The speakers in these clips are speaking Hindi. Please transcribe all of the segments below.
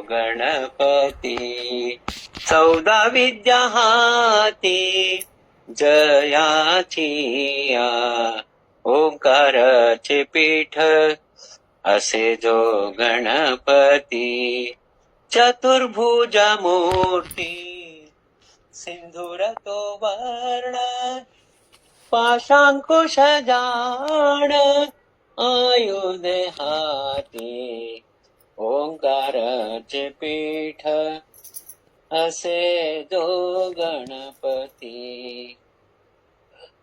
गणपती 14 विद्या हाती जयाची ओंकाराचे पीठ असे जो गणपती चतुर्भुज मूर्ती सिंधूर तो वर्ण पाशांकुश जाण आयुध हाती ओंकाराचे पीठ असे जो गणपती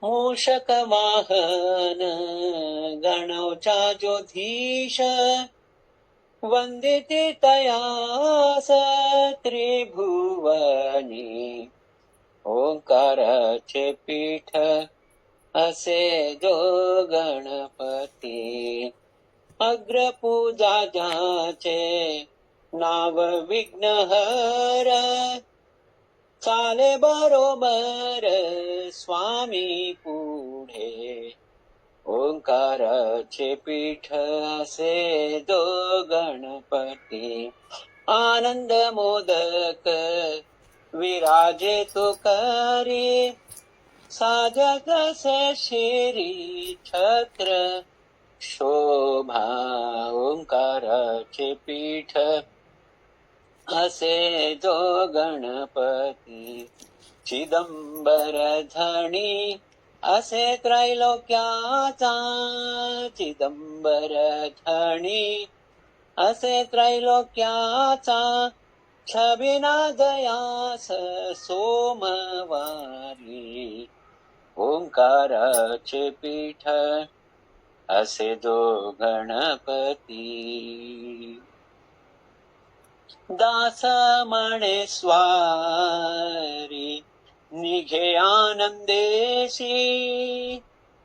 मूषक वाहन गणौचा जो धीश वंदिती तयास त्रिभुवनी ओंकाराचे पीठ असे जो गणपती अग्रपूजा ज्याचे नाव विघ्नहर चाले बरोबर स्वामी पुढे ओंकाराचे पीठ असे जो गणपती आनंद मोदक विराजे तो करी साजक से शिरी छत्र शोभा ओंकाराचे पीठ असे जो गणपती चिदंबर धणी असे त्रैलोक्याचा चिदंबर धणी असे त्रैलोक्याचा छबिना दयास सोमवारी ओंकाराचे पीठ असे जो गणपती दास म्हणे स्वारी निघे आनंदेशी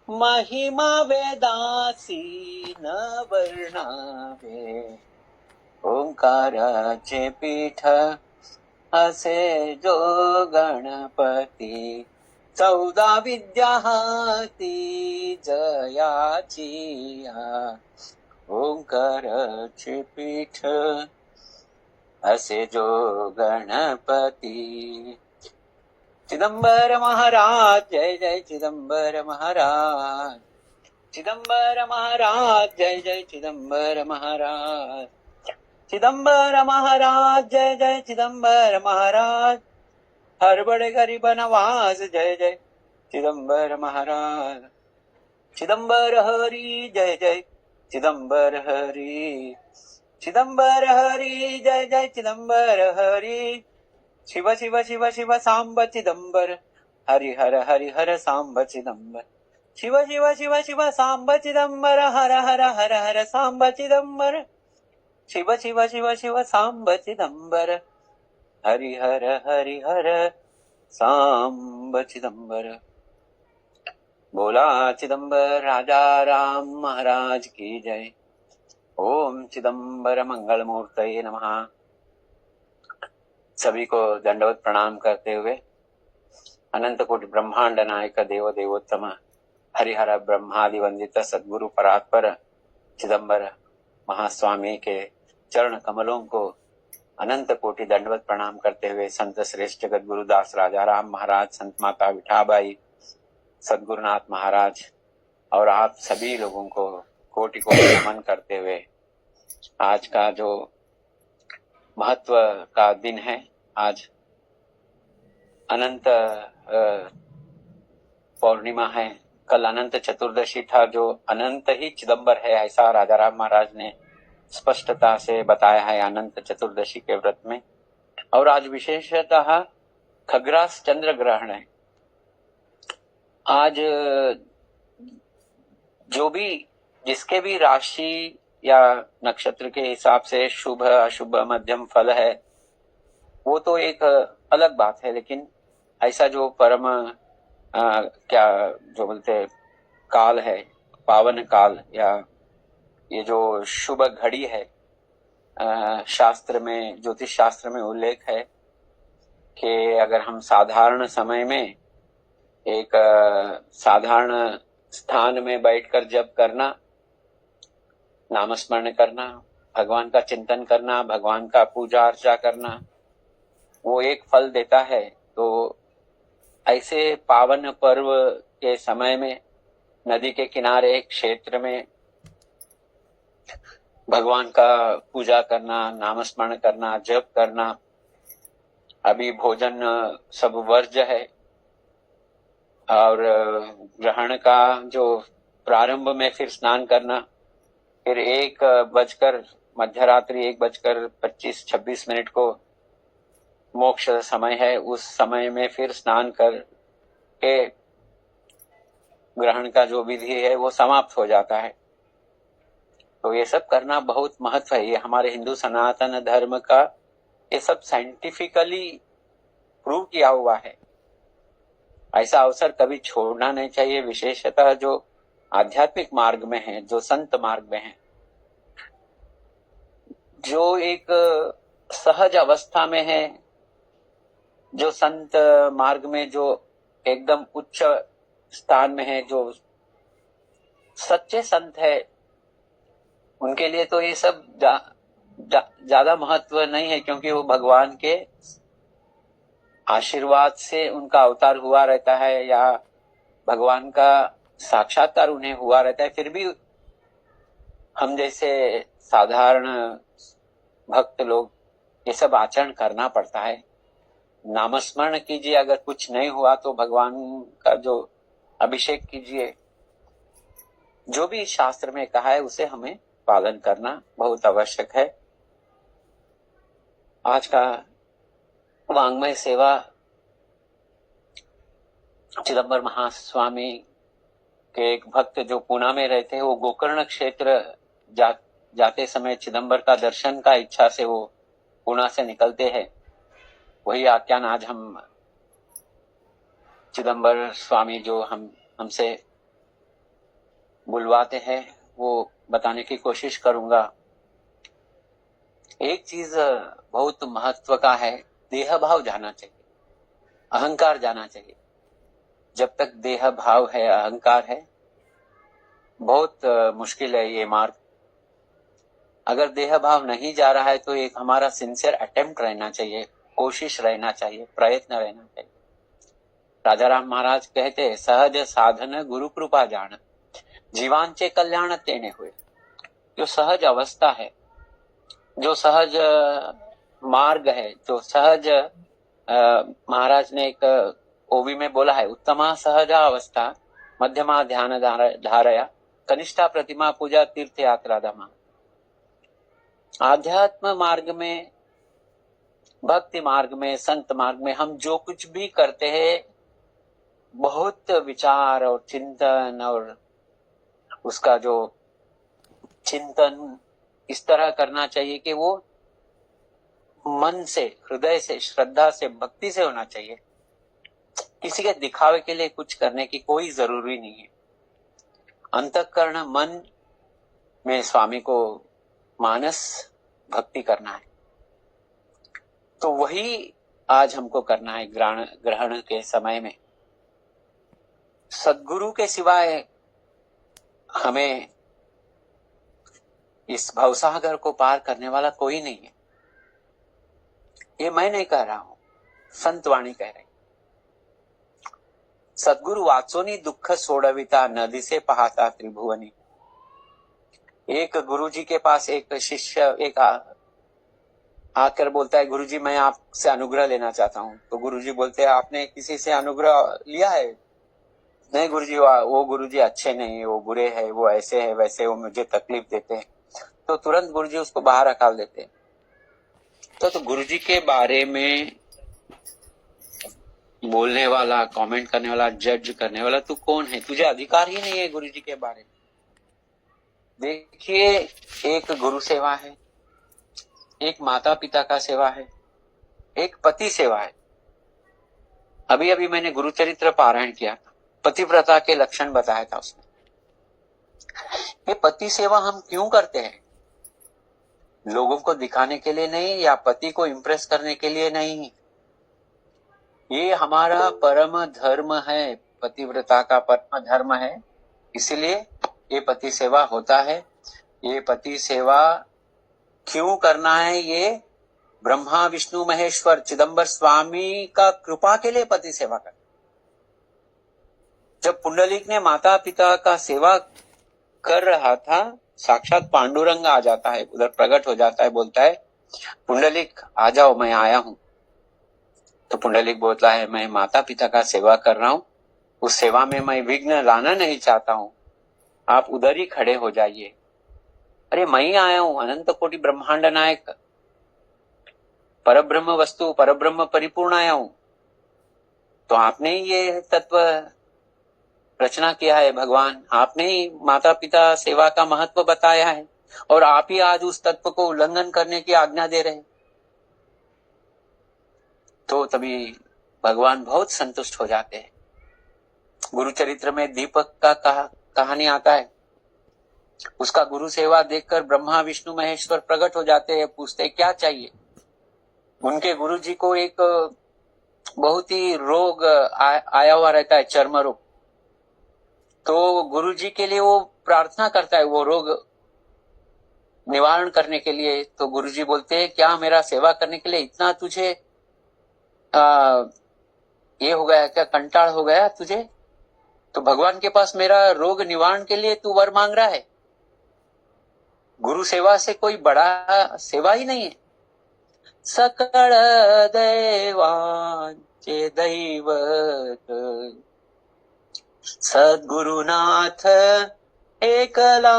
महिमा वेदासी न वर्णावे ओंकाराचे पीठ असे जो गणपती 14 विद्या हाती जयाची ओंकाराचे पीठ असे जो गणपती चिदंबर महाराज जय जय चिदंबर महाराज चिदंबर महाराज जय जय चिदंबर महाराज चिदंबर महाराज जय जय चिदंबर महाराज हर बड़े गरीब नवाज जय जय चिदंबर महाराज चिदंबर हरी जय जय चिदंबर हरी चिदंबर हरी जय जय चिदंबर हरी शिव शिव शिव शिव सांब चिदंबर हरि हर सांब चिदंबर शिव शिव शिव शिव सांब चिदंबर हर हर सांब चिदंबर शिव शिव शिव शिव सांब चिदंबर हरि हर सांब चिदंबर बोला चिदंबर राजा राम महाराज की जय। ओम चिदंबर मंगल मूर्तये नमः। सभी को दंडवत प्रणाम करते हुए अनंत कोटि ब्रह्मांड नायक देव देवोत्तम हरिहर ब्रह्मादि वंदित सद्गुरु परात्पर चिदंबर महास्वामी के चरण कमलों को अनंत कोटि दंडवत प्रणाम करते हुए संत श्रेष्ठ जगत गुरुदास राजा राम महाराज, संत माता विठाबाई, सद्गुरुनाथ महाराज और आप सभी लोगों को कोटि कोटि नमन करते हुए आज का जो महत्व का दिन है, आज अनंत पौर्णिमा है। कल अनंत चतुर्दशी था जो अनंत ही चिदंबर है, ऐसा राजा राम महाराज ने स्पष्टता से बताया है अनंत चतुर्दशी के व्रत में। और आज विशेषतः खग्रास चंद्र ग्रहण है। आज जो भी जिसके भी राशि या नक्षत्र के हिसाब से शुभ अशुभ मध्यम फल है वो तो एक अलग बात है, लेकिन ऐसा जो परम क्या जो बोलते काल है, पावन काल या ये जो शुभ घड़ी है, शास्त्र में, ज्योतिष शास्त्र में उल्लेख है कि अगर हम साधारण समय में एक साधारण स्थान में बैठकर जप करना, नामस्मरण करना, भगवान का चिंतन करना, भगवान का पूजा अर्चा करना, वो एक फल देता है। तो ऐसे पावन पर्व के समय में नदी के किनारे एक क्षेत्र में भगवान का पूजा करना, नामस्मरण करना, जप करना। अभी भोजन सब वर्ज्य है और ग्रहण का जो प्रारंभ में फिर स्नान करना, फिर 1 बजकर मध्यरात्रि 1 बजकर 25-26 को मोक्ष समय है, उस समय में फिर स्नान करके ग्रहण का जो विधि है वो समाप्त हो जाता है। तो ये सब करना बहुत महत्व है। ये हमारे हिंदू सनातन धर्म का ये सब साइंटिफिकली प्रूव किया हुआ है। ऐसा अवसर कभी छोड़ना नहीं चाहिए, विशेषतः जो आध्यात्मिक मार्ग में है, जो संत मार्ग में है, जो एक सहज अवस्था में है, जो संत मार्ग में जो एकदम उच्च स्थान में है, जो सच्चे संत है, उनके लिए तो ये सब ज्यादा महत्व नहीं है, क्योंकि वो भगवान के आशीर्वाद से उनका अवतार हुआ रहता है या भगवान का साक्षात्कार उन्हें हुआ रहता है। फिर भी हम जैसे साधारण भक्त लोग ये सब आचरण करना पड़ता है। नामस्मरण कीजिए, अगर कुछ नहीं हुआ तो भगवान का जो अभिषेक कीजिए। जो भी शास्त्र में कहा है उसे हमें पालन करना बहुत आवश्यक है। आज का वांग्मय सेवा चिदंबर महास्वामी के एक भक्त जो पूना में रहते हैं, वो गोकर्ण क्षेत्र जाते समय चिदंबर का दर्शन का इच्छा से वो पूना से निकलते हैं। वही आख्यान आज हम चिदंबर स्वामी जो हमसे बुलवाते हैं वो बताने की कोशिश करूंगा। एक चीज बहुत महत्व का है, देह भाव जाना चाहिए, अहंकार जाना चाहिए। जब तक देह भाव है, अहंकार है, बहुत मुश्किल है ये मार्ग। अगर देह भाव नहीं जा रहा है तो एक हमारा सिंसियर अटेम्प्ट रहना चाहिए, कोशिश रहना चाहिए, प्रयत्न रहना चाहिए। राजा राम महाराज कहते हैं, सहज साधन गुरु कृपा जान, जीवांचे कल्याण तेने हुए। जो सहज अवस्था है, जो सहज मार्ग है, जो सहज महाराज ने एक ओवी में बोला है, उत्तमा सहजा अवस्था मध्यमा ध्यान धारया कनिष्ठा प्रतिमा पूजा तीर्थ यात्रा दमा। आध्यात्म मार्ग में, भक्ति मार्ग में, संत मार्ग में हम जो कुछ भी करते हैं, बहुत विचार और चिंतन और उसका जो चिंतन इस तरह करना चाहिए कि वो मन से, हृदय से, श्रद्धा से, भक्ति से होना चाहिए। किसी के दिखावे के लिए कुछ करने की कोई जरूरी नहीं है। अंतःकरण मन में स्वामी को मानस भक्ति करना है। तो वही आज हमको करना है ग्रहण के समय में। सद्गुरु के सिवाय हमें इस भवसागर को पार करने वाला कोई नहीं है। ये मैं नहीं कह रहा हूं, संतवाणी कह रही। सद्गुरु वाचोनी दुख सोडविता, नदी से पहाता त्रिभुवनी। एक गुरुजी के पास एक शिष्य एक आकर बोलता है, गुरुजी मैं आपसे अनुग्रह लेना चाहता हूं। तो गुरुजी बोलते हैं, आपने किसी से अनुग्रह लिया है? नहीं गुरुजी, वो गुरुजी अच्छे नहीं है, वो बुरे है, वो ऐसे है वैसे, वो मुझे तकलीफ देते हैं। तो तुरंत गुरुजी उसको बाहर हकाल देते हैं। तो गुरुजी के बारे में बोलने वाला, कमेंट करने वाला, जज करने वाला तू कौन है? तुझे अधिकार ही नहीं है गुरुजी के बारे में। देखिए, एक गुरु सेवा है, एक माता पिता का सेवा है, एक पति सेवा है। अभी अभी मैंने गुरुचरित्र पारायण किया, पतिव्रता के लक्षण बताया था उसमें। ये पति सेवा हम क्यों करते हैं? लोगों को दिखाने के लिए नहीं, या पति को इम्प्रेस करने के लिए नहीं। ये हमारा परम धर्म है, पतिव्रता का परम धर्म है, इसलिए ये पति सेवा होता है। ये पति सेवा क्यों करना है? ये ब्रह्मा विष्णु महेश्वर चिदंबर स्वामी का कृपा के लिए पति सेवा कर। जब पुंडलिक ने माता पिता का सेवा कर रहा था, साक्षात पांडुरंग आ जाता है, उधर प्रकट हो जाता है, बोलता है पुंडलिक आ जाओ, मैं आया हूं। तो पुंडलिक बोलता है मैं माता पिता का सेवा कर रहा हूं, उस सेवा में मैं विघ्न लाना नहीं चाहता हूं, आप उधर ही खड़े हो जाइए। अरे मैं ही आया हूं, अनंत कोटि ब्रह्मांड नायक, परब्रह्म वस्तु, परब्रह्म परिपूर्ण आया हूं। तो आपने ही ये तत्व रचना किया है भगवान, आपने ही माता पिता सेवा का महत्व बताया है, और आप ही आज उस तत्व को उल्लंघन करने की आज्ञा दे रहे हैं। तो तभी भगवान बहुत संतुष्ट हो जाते हैं। गुरु चरित्र में दीपक का कहानी आता है। उसका गुरु सेवा देखकर ब्रह्मा विष्णु महेश्वर प्रकट हो जाते हैं, पूछते हैं क्या चाहिए। उनके गुरु जी को एक बहुत ही रोग आया हुआ रहता है, चर्म रोग। तो गुरु जी के लिए वो प्रार्थना करता है वो रोग निवारण करने के लिए। तो गुरु जी बोलते हैं क्या मेरा सेवा करने के लिए इतना तुझे ये हो गया क्या, कंटाळ हो गया तुझे? तो भगवान के पास मेरा रोग निवारण के लिए तू वर मांग रहा है? गुरु सेवा से कोई बड़ा सेवा ही नहीं है। सकळ दैवांचे दैवत सद्गुरुनाथ एकला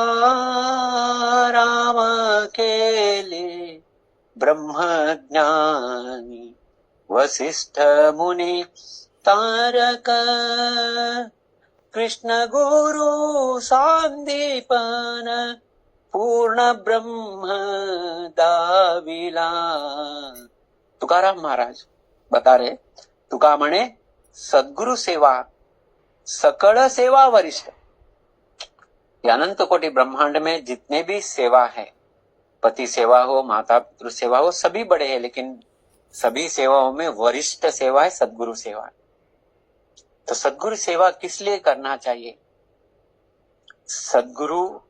राम केले ब्रह्मज्ञानी वसिष्ठ मुनी तारक कृष्ण गुरु सांदीपन पूर्ण ब्रह्म दाविला। तुकाराम महाराज बता रहे, तुका म्हणे सद्गुरु सेवा सकळ सेवा वरिष्ठ। अनंत कोटि ब्रह्मांड में जितने भी सेवा है, पति सेवा हो, माता पितृ सेवा हो, सभी बड़े हैं, लेकिन सभी सेवाओं में वरिष्ठ सेवा है सद्गुरु सेवा। तो सद्गुरु सेवा किस लिए करना चाहिए? सद्गुरु,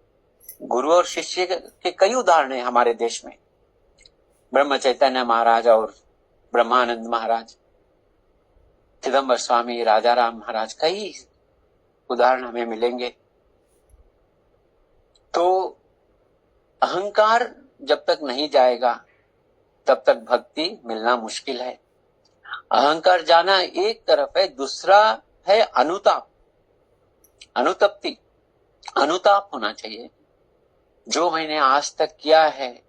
गुरु और शिष्य के कई उदाहरण हैं हमारे देश में। ब्रह्म चैतन्य महाराज और ब्रह्मानंद महाराज, चिदंबर स्वामी, राजा राम महाराज, कई उदाहरण हमें मिलेंगे। तो अहंकार जब तक नहीं जाएगा तब तक भक्ति मिलना मुश्किल है। अहंकार जाना एक तरफ है, दूसरा है अनुताप, अनुतप्ति। अनुताप होना चाहिए। जो मैंने आज तक किया है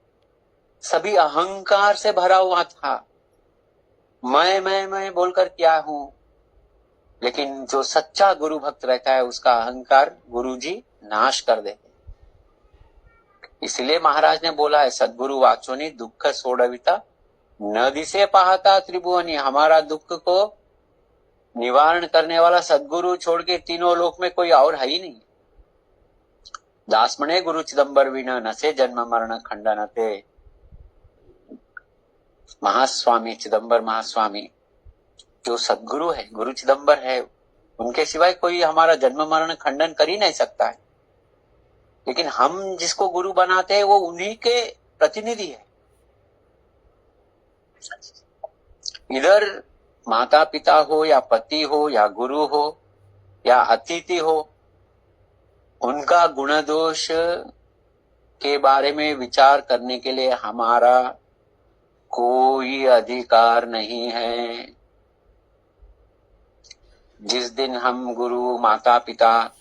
सभी अहंकार से भरा हुआ था, मैं बोलकर किया हूं। लेकिन जो सच्चा गुरु भक्त रहता है उसका अहंकार गुरुजी नाश कर देते। इसलिए महाराज ने बोला है सद्गुरु वाचोनी दुख सोडविता न दिसे पाहता त्रिभुवनी। हमारा दुख को निवारण करने वाला सद्गुरु छोड़ के तीनों लोक में कोई और है ही नहीं। दास म्हणे गुरु चिदंबर विना नसे जन्म मरण खंडन ते। महास्वामी चिदंबर महास्वामी जो सद्गुरु है, गुरु चिदंबर है, उनके सिवाय कोई हमारा जन्म मरण खंडन कर ही नहीं सकता है। लेकिन हम जिसको गुरु बनाते हैं वो उन्हीं के प्रतिनिधि है। इधर माता पिता हो या पति हो या गुरु हो या अतिथि हो, उनका गुण दोष के बारे में विचार करने के लिए हमारा कोई अधिकार नहीं है। जिस दिन हम गुरु, माता पिता,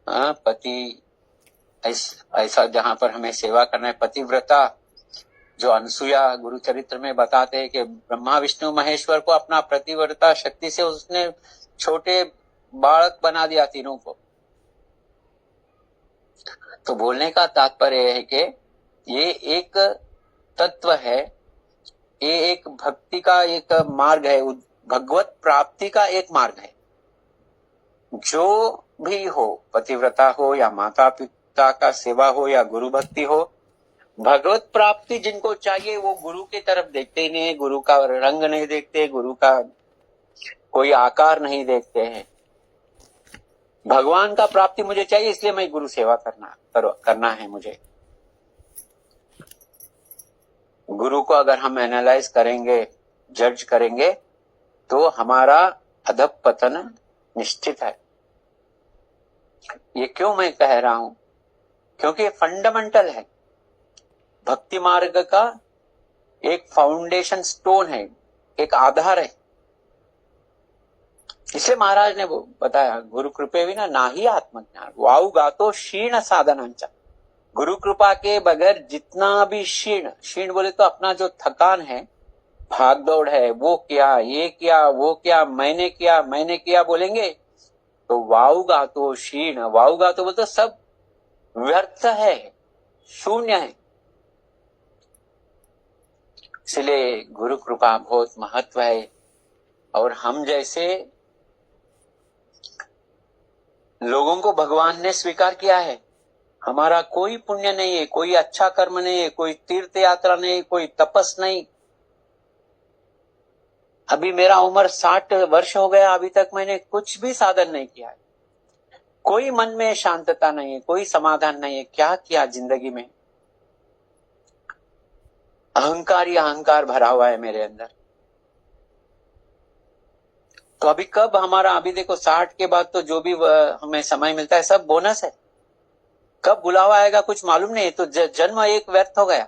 पति, ऐसा जहां पर हमें सेवा करना है, पतिव्रता, जो अनसुया गुरु चरित्र में बताते हैं कि ब्रह्मा विष्णु महेश्वर को अपना पतिव्रता शक्ति से उसने छोटे बालक बना दिया तीनों को। तो बोलने का तात्पर्य है कि ये एक तत्व है, ये एक भक्ति का एक मार्ग है, भगवत प्राप्ति का एक मार्ग है। जो भी हो, पतिव्रता हो या माता पिता का सेवा हो या गुरु भक्ति हो, भगवत प्राप्ति जिनको चाहिए वो गुरु की तरफ देखते ही नहीं, गुरु का रंग नहीं देखते, गुरु का कोई आकार नहीं देखते हैं। भगवान का प्राप्ति मुझे चाहिए, इसलिए मैं गुरु सेवा करना है मुझे। गुरु को अगर हम एनालाइज करेंगे, जज करेंगे, तो हमारा अधःपतन निश्चित है। ये क्यों मैं कह रहा हूं? क्योंकि फंडामेंटल है, भक्ति मार्ग का एक फाउंडेशन स्टोन है, एक आधार है। इसलिए महाराज ने वो बताया, गुरु कृपे विना नाही आत्मज्ञान, वायु गातो क्षीण साधनांचा। गुरु कृपा के बगैर जितना भी क्षीण बोले तो अपना जो थकान है, भाग दौड़ है, वो किया, ये किया, वो किया, मैंने किया बोलेंगे तो वायु गातो क्षीण, वायु गातो बोलते सब व्यर्थ है, शून्य है। इसलिए गुरु कृपा बहुत महत्व है। और हम जैसे लोगों को भगवान ने स्वीकार किया है। हमारा कोई पुण्य नहीं है, कोई अच्छा कर्म नहीं है, कोई तीर्थ यात्रा नहीं, कोई तपस नहीं। अभी मेरा उम्र 60 वर्ष हो गया, अभी तक मैंने कुछ भी साधन नहीं किया है। कोई मन में शांतता नहीं है, कोई समाधान नहीं है। क्या किया जिंदगी में? अहंकार भरा हुआ है मेरे अंदर। तो अभी कब हमारा, अभी देखो 60 के बाद तो जो भी हमें समय मिलता है सब बोनस है। कब बुलावा आएगा कुछ मालूम नहीं, तो जन्म एक व्यर्थ हो गया।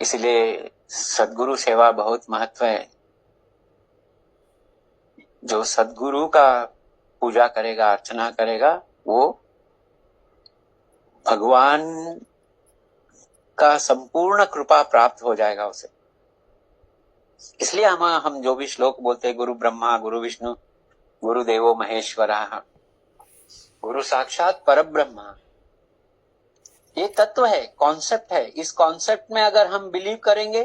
इसलिए सद्गुरु सेवा बहुत महत्व है। जो सद्गुरु का पूजा करेगा, अर्चना करेगा, वो भगवान का संपूर्ण कृपा प्राप्त हो जाएगा उसे। इसलिए हम जो भी श्लोक बोलते हैं, गुरु ब्रह्मा गुरु विष्णु गुरु देवो महेश्वरा, गुरु साक्षात परब्रह्मा, ये तत्व है, कॉन्सेप्ट है। इस कॉन्सेप्ट में अगर हम बिलीव करेंगे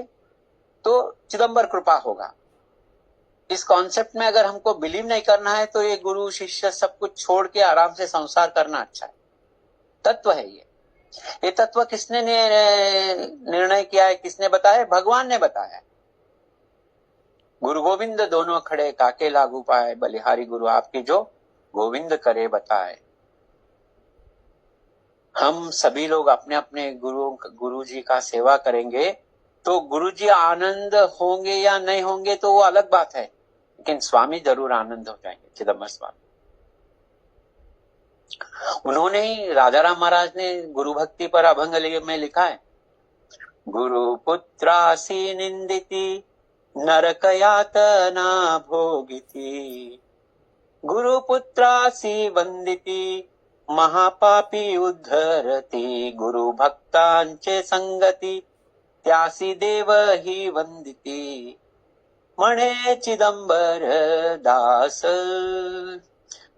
तो चिदंबर कृपा होगा। इस कॉन्सेप्ट में अगर हमको बिलीव नहीं करना है तो ये गुरु शिष्य सब कुछ छोड़ के आराम से संसार करना अच्छा है। तत्व है ये तत्व किसने निर्णय किया है, किसने बताया? भगवान ने बताया। गुरु गोविंद दोनों खड़े काके लागू पाए, बलिहारी गुरु आपके जो गोविंद करे बताए। हम सभी लोग अपने अपने गुरु जी का सेवा करेंगे तो गुरु जी आनंद होंगे या नहीं होंगे तो वो अलग बात है, लेकिन स्वामी जरूर आनंद हो जाएंगे, चिदंबर स्वामी। उन्होंने ही, राजाराम महाराज ने गुरु भक्ति पर अभंग में लिखा है, गुरु पुत्रासी निंदिति नरक यातना भोगिति, गुरु पुत्रासी वंदिति महापापी उद्धरति, गुरु भक्तांचे संगति त्यासी देव ही वंदिति, म्हणे चिदंबर दास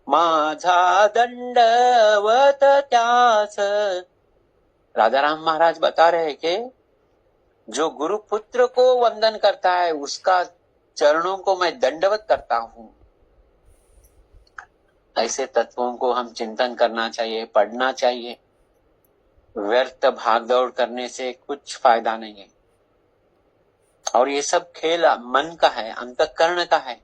माझा दंडवत त्यास। राजाराम महाराज बता रहे कि जो गुरु पुत्र को वंदन करता है उसका चरणों को मैं दंडवत करता हूं। ऐसे तत्वों को हम चिंतन करना चाहिए, पढ़ना चाहिए। व्यर्थ भागदौड़ करने से कुछ फायदा नहीं है। और ये सब खेल मन का है, अंतःकरण का है।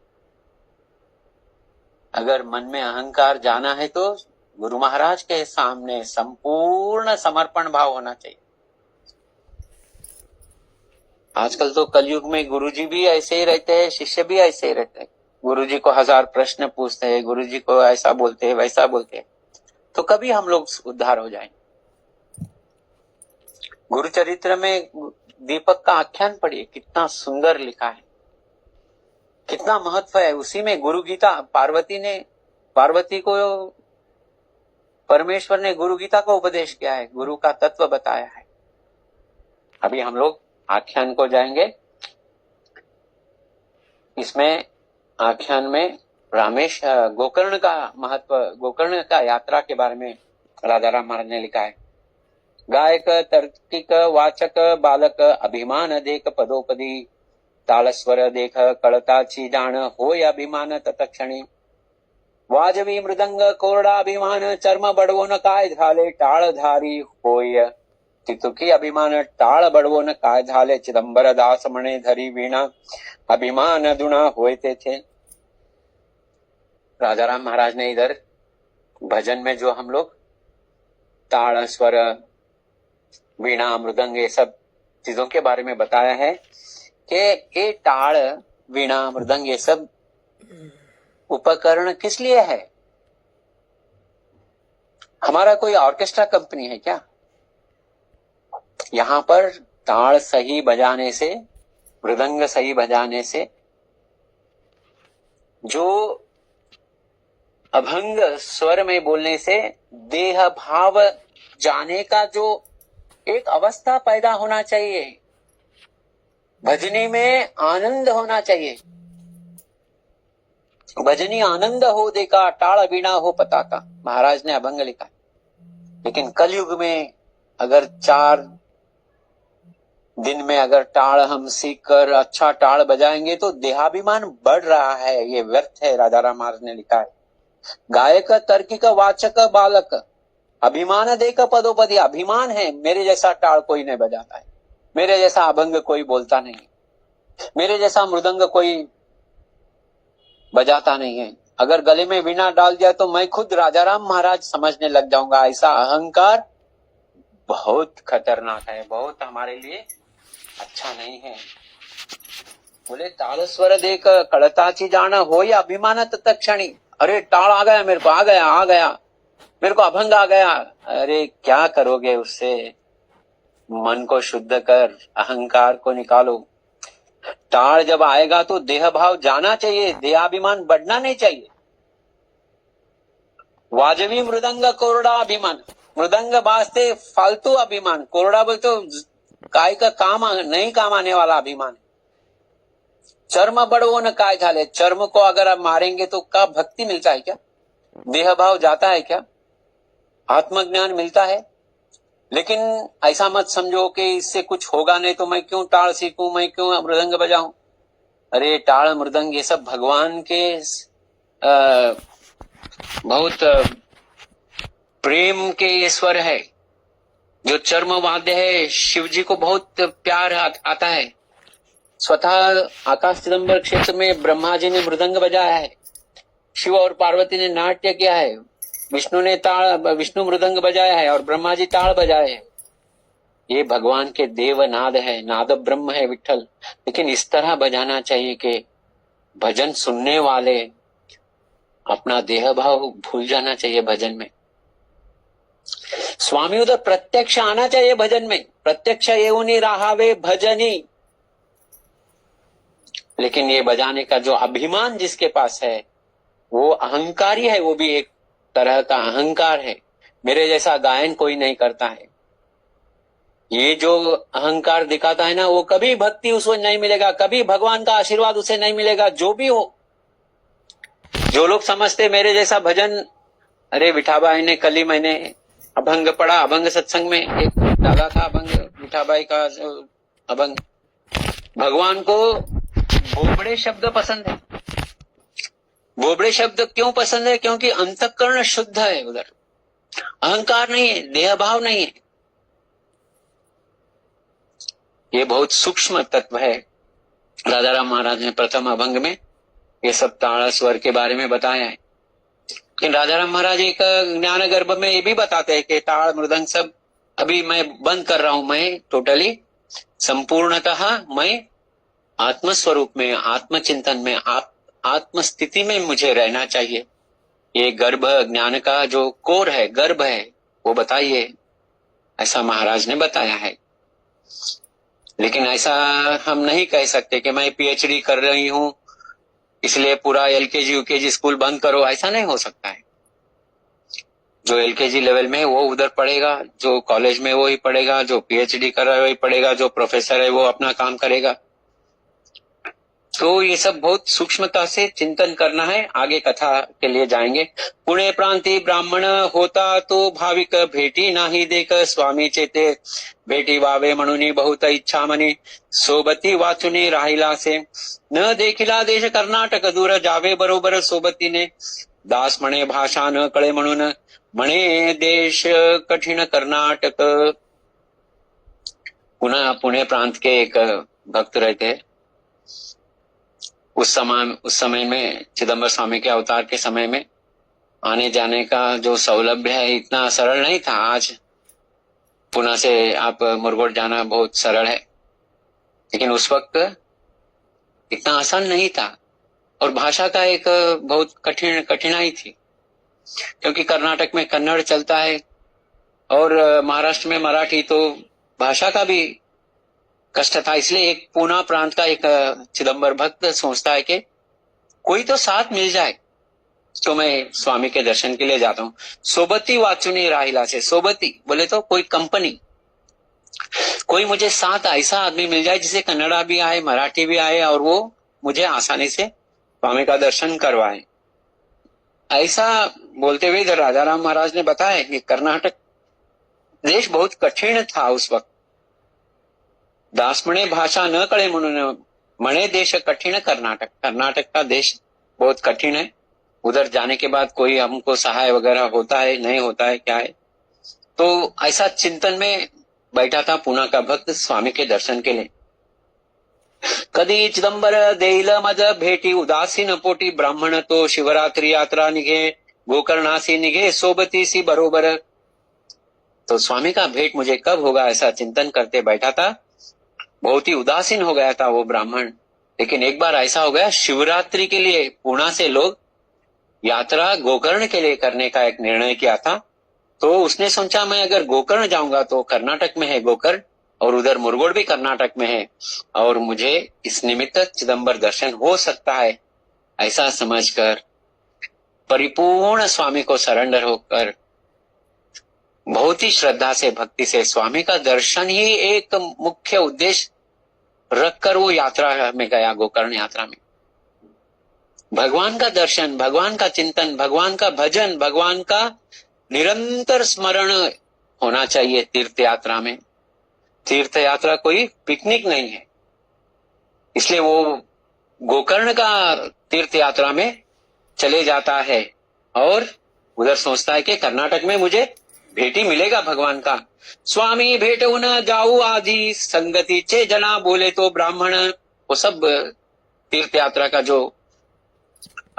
अगर मन में अहंकार जाना है तो गुरु महाराज के सामने संपूर्ण समर्पण भाव होना चाहिए। आजकल तो कलयुग में गुरुजी भी ऐसे ही रहते हैं, शिष्य भी ऐसे ही रहते हैं। गुरुजी को 1000 प्रश्न पूछते हैं, गुरुजी को ऐसा बोलते हैं, वैसा बोलते हैं, तो कभी हम लोग उद्धार हो जाएंगे। गुरु चरित्र में दीपक का आख्यान पढ़िए, कितना सुंदर लिखा है, कितना महत्व है। उसी में गुरु गीता, पार्वती को परमेश्वर ने गुरु गीता को उपदेश किया है, गुरु का तत्व बताया है। अभी हम लोग आख्यान को जाएंगे। इसमें आख्यान में रामेश गोकर्ण का महत्व, गोकर्ण का यात्रा के बारे में राजाराम महाराज ने लिखा है। गायक तर्किक वाचक बालक अभिमान देख पदोपदी, तालस्वर देख कळताची जाण होय अभिमान तत्क्षणी, वाजवी मृदंग कोरडा अभिमान चर्म बडवून काय झाले टाळधारी होय, तितुकी अभिमान टाळ बडवून काय झाले, चिदंबर दास म्हणे धरी वीणा अभिमान दुना होय तेथे। राजाराम महाराज ने इधर भजन में जो हम लोग ताड़ स्वर वीणा मृदंग ये सब चीजों के बारे में बताया है कि ये ताड़ वीणा मृदंग ये सब उपकरण किस लिए है। हमारा कोई ऑर्केस्ट्रा कंपनी है क्या? यहाँ पर ताड़ सही बजाने से, मृदंग सही बजाने से जो अभंग स्वर में बोलने से देह भाव जाने का जो एक अवस्था पैदा होना चाहिए, भजनी में आनंद होना चाहिए। भजनी आनंद हो देखा, टाड़ वीणा हो पताका, महाराज ने अभंग लिखा। लेकिन कलयुग में अगर 4 दिन में अगर टाड़ हम सीख कर अच्छा टाड़ बजाएंगे तो देहाभिमान बढ़ रहा है, ये व्यर्थ है। राजा राम महाराज ने लिखा है, गायक तर्किक वाचक बालक अभिमान देख पदोपदी। अभिमान है, मेरे जैसा टाड़ कोई नहीं बजाता है, मेरे जैसा अभंग कोई बोलता नहीं, मेरे जैसा मृदंग कोई बजाता नहीं है। अगर गले में वीणा डाल दिया तो मैं खुद राजा राम महाराज समझने लग जाऊंगा। ऐसा अहंकार बहुत खतरनाक है, बहुत हमारे लिए अच्छा नहीं है। बोले ताल स्वर देख कड़ताची जाना हो या अभिमान तत्क्षणी। अरे टाड़ आ गया, मेरे को आ गया, मेरे को अभंग आ गया। अरे क्या करोगे उससे? मन को शुद्ध कर, अहंकार को निकालो। टाड़ जब आएगा तो देह भाव जाना चाहिए, देहाभिमान बढ़ना नहीं चाहिए। वाजवी मृदंग कोरडा अभिमान, मृदंग बाजते फालतू अभिमान, कोरडा बोलते काय का काम नहीं काम आने वाला अभिमान। चर्म बड़वो न काय झाले, चर्म को अगर आप मारेंगे तो क्या भक्ति मिलता है क्या? देह भाव जाता है क्या? आत्मज्ञान मिलता है? लेकिन ऐसा मत समझो कि इससे कुछ होगा नहीं तो मैं क्यों टाड़ सीखूं, मैं क्यों मृदंग बजाऊं। अरे टाड़ मृदंग ये सब भगवान के बहुत प्रेम के ये स्वर है। जो चर्म वाद्य है, शिव जी को बहुत प्यार आता है। स्वतः आकाश चिदंबर क्षेत्र में ब्रह्मा जी ने मृदंग बजाया है, शिव और पार्वती ने नाट्य किया है, विष्णु मृदंग बजाया है और ब्रह्मा जी ताड़ बजाए हैं। ये भगवान के देव नाद है, नाद ब्रह्म है विठल। लेकिन इस तरह बजाना चाहिए कि भजन सुनने वाले अपना देह भाव भूल जाना चाहिए भजन में। स्वामी उधर प्रत्यक्ष आना चाहिए भजन में, प्रत्यक्ष येऊनी राहावे भजनी। लेकिन ये बजाने का जो अभिमान जिसके पास है वो अहंकारी है, वो भी एक तरह का अहंकार है। मेरे जैसा गायन कोई नहीं करता है। ये जो अहंकार दिखाता है ना, वो कभी भक्ति उसको नहीं मिलेगा, कभी भगवान का आशीर्वाद उसे नहीं मिलेगा। जो भी हो, जो लोग समझते मेरे जैसा भजन, अरे विठाबाई ने कल ही मैंने अभंग पढ़ा, अभंग सत्संग में एक डाला था अभंग, विठाबाई का अभंग। भगवान को बोबड़े शब्द पसंद है। बोबड़े शब्द क्यों पसंद है? क्योंकि अंतःकरण शुद्ध है, उधर अहंकार नहीं है, देह भाव नहीं है। ये बहुत सूक्ष्म तत्व है। राजा राम महाराज ने प्रथम अभंग में ये सब ताड़ स्वर के बारे में बताया है। लेकिन राजा राम महाराज एक ज्ञान गर्भ में ये भी बताते हैं कि ताड़ मृदंग सब अभी मैं बंद कर रहा हूं। मैं टोटली संपूर्णतः मैं आत्मस्वरूप में, आत्मचिंतन में, आत्म स्थिति में मुझे रहना चाहिए। ये गर्भ ज्ञान का जो कोर है, गर्भ है, वो बताइए, ऐसा महाराज ने बताया है। लेकिन ऐसा हम नहीं कह सकते कि मैं पीएचडी कर रही हूं इसलिए पूरा एलकेजी यूकेजी स्कूल बंद करो, ऐसा नहीं हो सकता है। जो एलकेजी लेवल में वो उधर पढ़ेगा, जो कॉलेज में वो ही पढ़ेगा, जो पीएचडी कर रहा है वही पढ़ेगा, जो प्रोफेसर है वो अपना काम करेगा। तो ये सब बहुत सूक्ष्मता से चिंतन करना है। आगे कथा के लिए जाएंगे। पुणे प्रांति ब्राह्मण होता तो भाविक भेटी नाही देख, स्वामी चेते भेटी वावे म्हणून बहुत इच्छा मनी, सोबती वाचुनी राहिला से, न देखिला देश कर्नाटक, दूर जावे बरोबर सोबतीने, दास म्हणे भाषा न कळे म्हणून, म्हणे देश कठिन कर्नाटक। पुणे प्रांत के एक भक्त रहते। उस समय में चिदंबर स्वामी के अवतार के समय में आने जाने का जो सौलभ्य है इतना सरल नहीं था। आज पुणे से आप मुरगोड जाना बहुत सरल है, लेकिन उस वक्त इतना आसान नहीं था और भाषा का एक बहुत कठिनाई थी, क्योंकि कर्नाटक में कन्नड़ चलता है और महाराष्ट्र में मराठी, तो भाषा का भी कष्ट था। इसलिए एक पूना प्रांत का एक चिदंबर भक्त सोचता है कि कोई तो साथ मिल जाए तो मैं स्वामी के दर्शन के लिए जाता हूँ। सोबती वाचुनी राहिला से, सोबती बोले तो कोई कंपनी, कोई मुझे साथ ऐसा आदमी मिल जाए जिसे कन्नड़ा भी आए, मराठी भी आए और वो मुझे आसानी से स्वामी का दर्शन करवाए। ऐसा बोलते हुए इधर राजाराम महाराज ने बताया कि कर्नाटक देश बहुत कठिन था उस वक्त। दासमणे भाषा न कळे म्हणून मणे देश कठिन कर्नाटक, कर्नाटक का देश बहुत कठिन है। उधर जाने के बाद कोई हमको सहाय वगैरह होता है नहीं होता है क्या है, तो ऐसा चिंतन में बैठा था पूना का भक्त स्वामी के दर्शन के लिए। कधी चिदंबर देईल मज भेटी, उदासीन पोटी ब्राह्मण तो शिवरात्रि यात्रा निघे, गोकर्णासी निघे सोबतीसी बरोबर। तो स्वामी का भेंट मुझे कब होगा, ऐसा चिंतन करते बैठा था। बहुत ही उदासीन हो गया था वो ब्राह्मण, लेकिन एक बार ऐसा हो गया, शिवरात्रि के लिए पूना से लोग यात्रा गोकर्ण के लिए करने का एक निर्णय किया था। तो उसने सोचा मैं अगर गोकर्ण जाऊंगा तो कर्नाटक में है गोकर्ण और उधर मुरगोड भी कर्नाटक में है और मुझे इस निमित्त चिदंबर दर्शन हो सकता है। ऐसा समझकर परिपूर्ण स्वामी को सरेंडर होकर बहुत ही श्रद्धा से भक्ति से स्वामी का दर्शन ही एक मुख्य उद्देश्य रखकर वो यात्रा में गया, गोकर्ण यात्रा में। भगवान का दर्शन, भगवान का चिंतन, भगवान का भजन, भगवान का निरंतर स्मरण होना चाहिए तीर्थ यात्रा में। तीर्थ यात्रा कोई पिकनिक नहीं है, इसलिए वो गोकर्ण का तीर्थ यात्रा में चले जाता है और उधर सोचता है कि कर्नाटक में मुझे भेटी मिलेगा भगवान का। स्वामी भेटू न जाऊ आदि, संगतीचे जना बोले तो ब्राह्मण। वो सब तीर्थ यात्रा का जो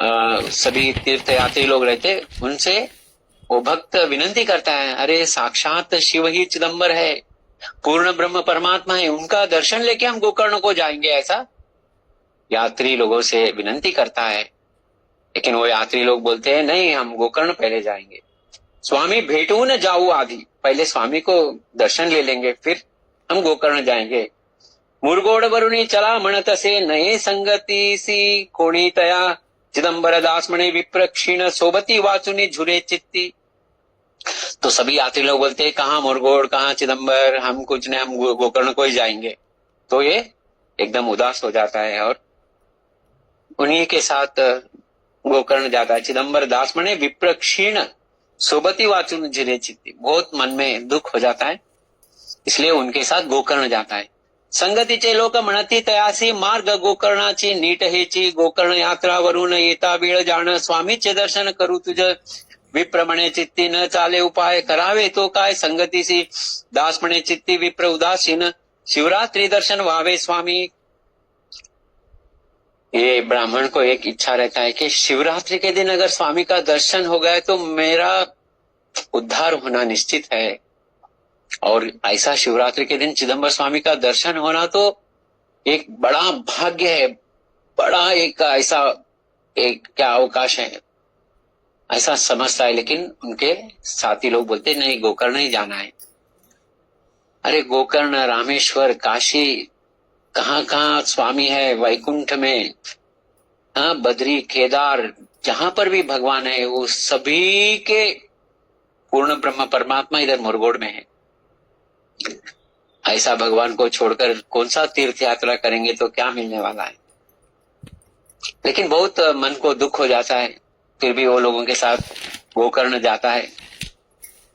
सभी तीर्थ यात्री लोग रहते, उनसे वो भक्त विनंती करता है, अरे साक्षात शिव ही चिदंबर है, पूर्ण ब्रह्म परमात्मा है, उनका दर्शन लेके हम गोकर्ण को जाएंगे, ऐसा यात्री लोगों से विनंती करता है। लेकिन वो यात्री लोग बोलते हैं नहीं, हम गोकर्ण पहले जाएंगे। स्वामी भेटू न जाऊ आदि, पहले स्वामी को दर्शन ले लेंगे फिर हम गोकर्ण जाएंगे। मुरगोड वरुणी चला म्हणत असे, नये संगतीसी कोणी तया, चिदंबर दास म्हणे विप्र क्षीण, सोबती वाचुनी झुरे चित्ती। तो सभी यात्री लोग बोलते हैं कहाँ मुरगोड, कहाँ चिदंबर, हम कुछ नहीं, हम गोकर्ण को ही जाएंगे। तो ये एकदम उदास हो जाता है और उन्हीं के साथ गोकर्ण जाता है। चिदंबर दास म्हणे विप्र क्षीण, सोबती वाचुन झुरे चित्ती, बहुत मन में दुख हो जाता है, इसलिए उनके साथ गोकर्ण जाता है। संगतीचे लोक म्हणती तयासी, मार्ग गोकर्णाची नीट हेची, गोकर्ण यात्रा वरून येता वेळ जाण, स्वामीचे दर्शन करू तुझ विप्र म्हणे चित्ती, न चाले उपाय करावे तो काय, संगतीसी दास म्हणे चित्ती विप्र उदासीन, शिवरात्रि दर्शन व्हावे स्वामी। ये ब्राह्मण को एक इच्छा रहता है कि शिवरात्रि के दिन अगर स्वामी का दर्शन हो गया तो मेरा उद्धार होना निश्चित है। और ऐसा शिवरात्रि के दिन चिदंबर स्वामी का दर्शन होना तो एक बड़ा भाग्य है, बड़ा एक ऐसा एक क्या अवकाश है, ऐसा समझता है। लेकिन उनके साथी लोग बोलते नहीं, गोकर्ण ही जाना है। अरे गोकर्ण, रामेश्वर, काशी, कहाँ कहाँ स्वामी है, वैकुंठ में, हाँ, बद्री, केदार, जहां पर भी भगवान है वो सभी के पूर्ण ब्रह्म परमात्मा इधर मुरगोड में है। ऐसा भगवान को छोड़कर कौन सा तीर्थ यात्रा करेंगे, तो क्या मिलने वाला है। लेकिन बहुत मन को दुख हो जाता है, फिर भी वो लोगों के साथ गोकर्ण जाता है।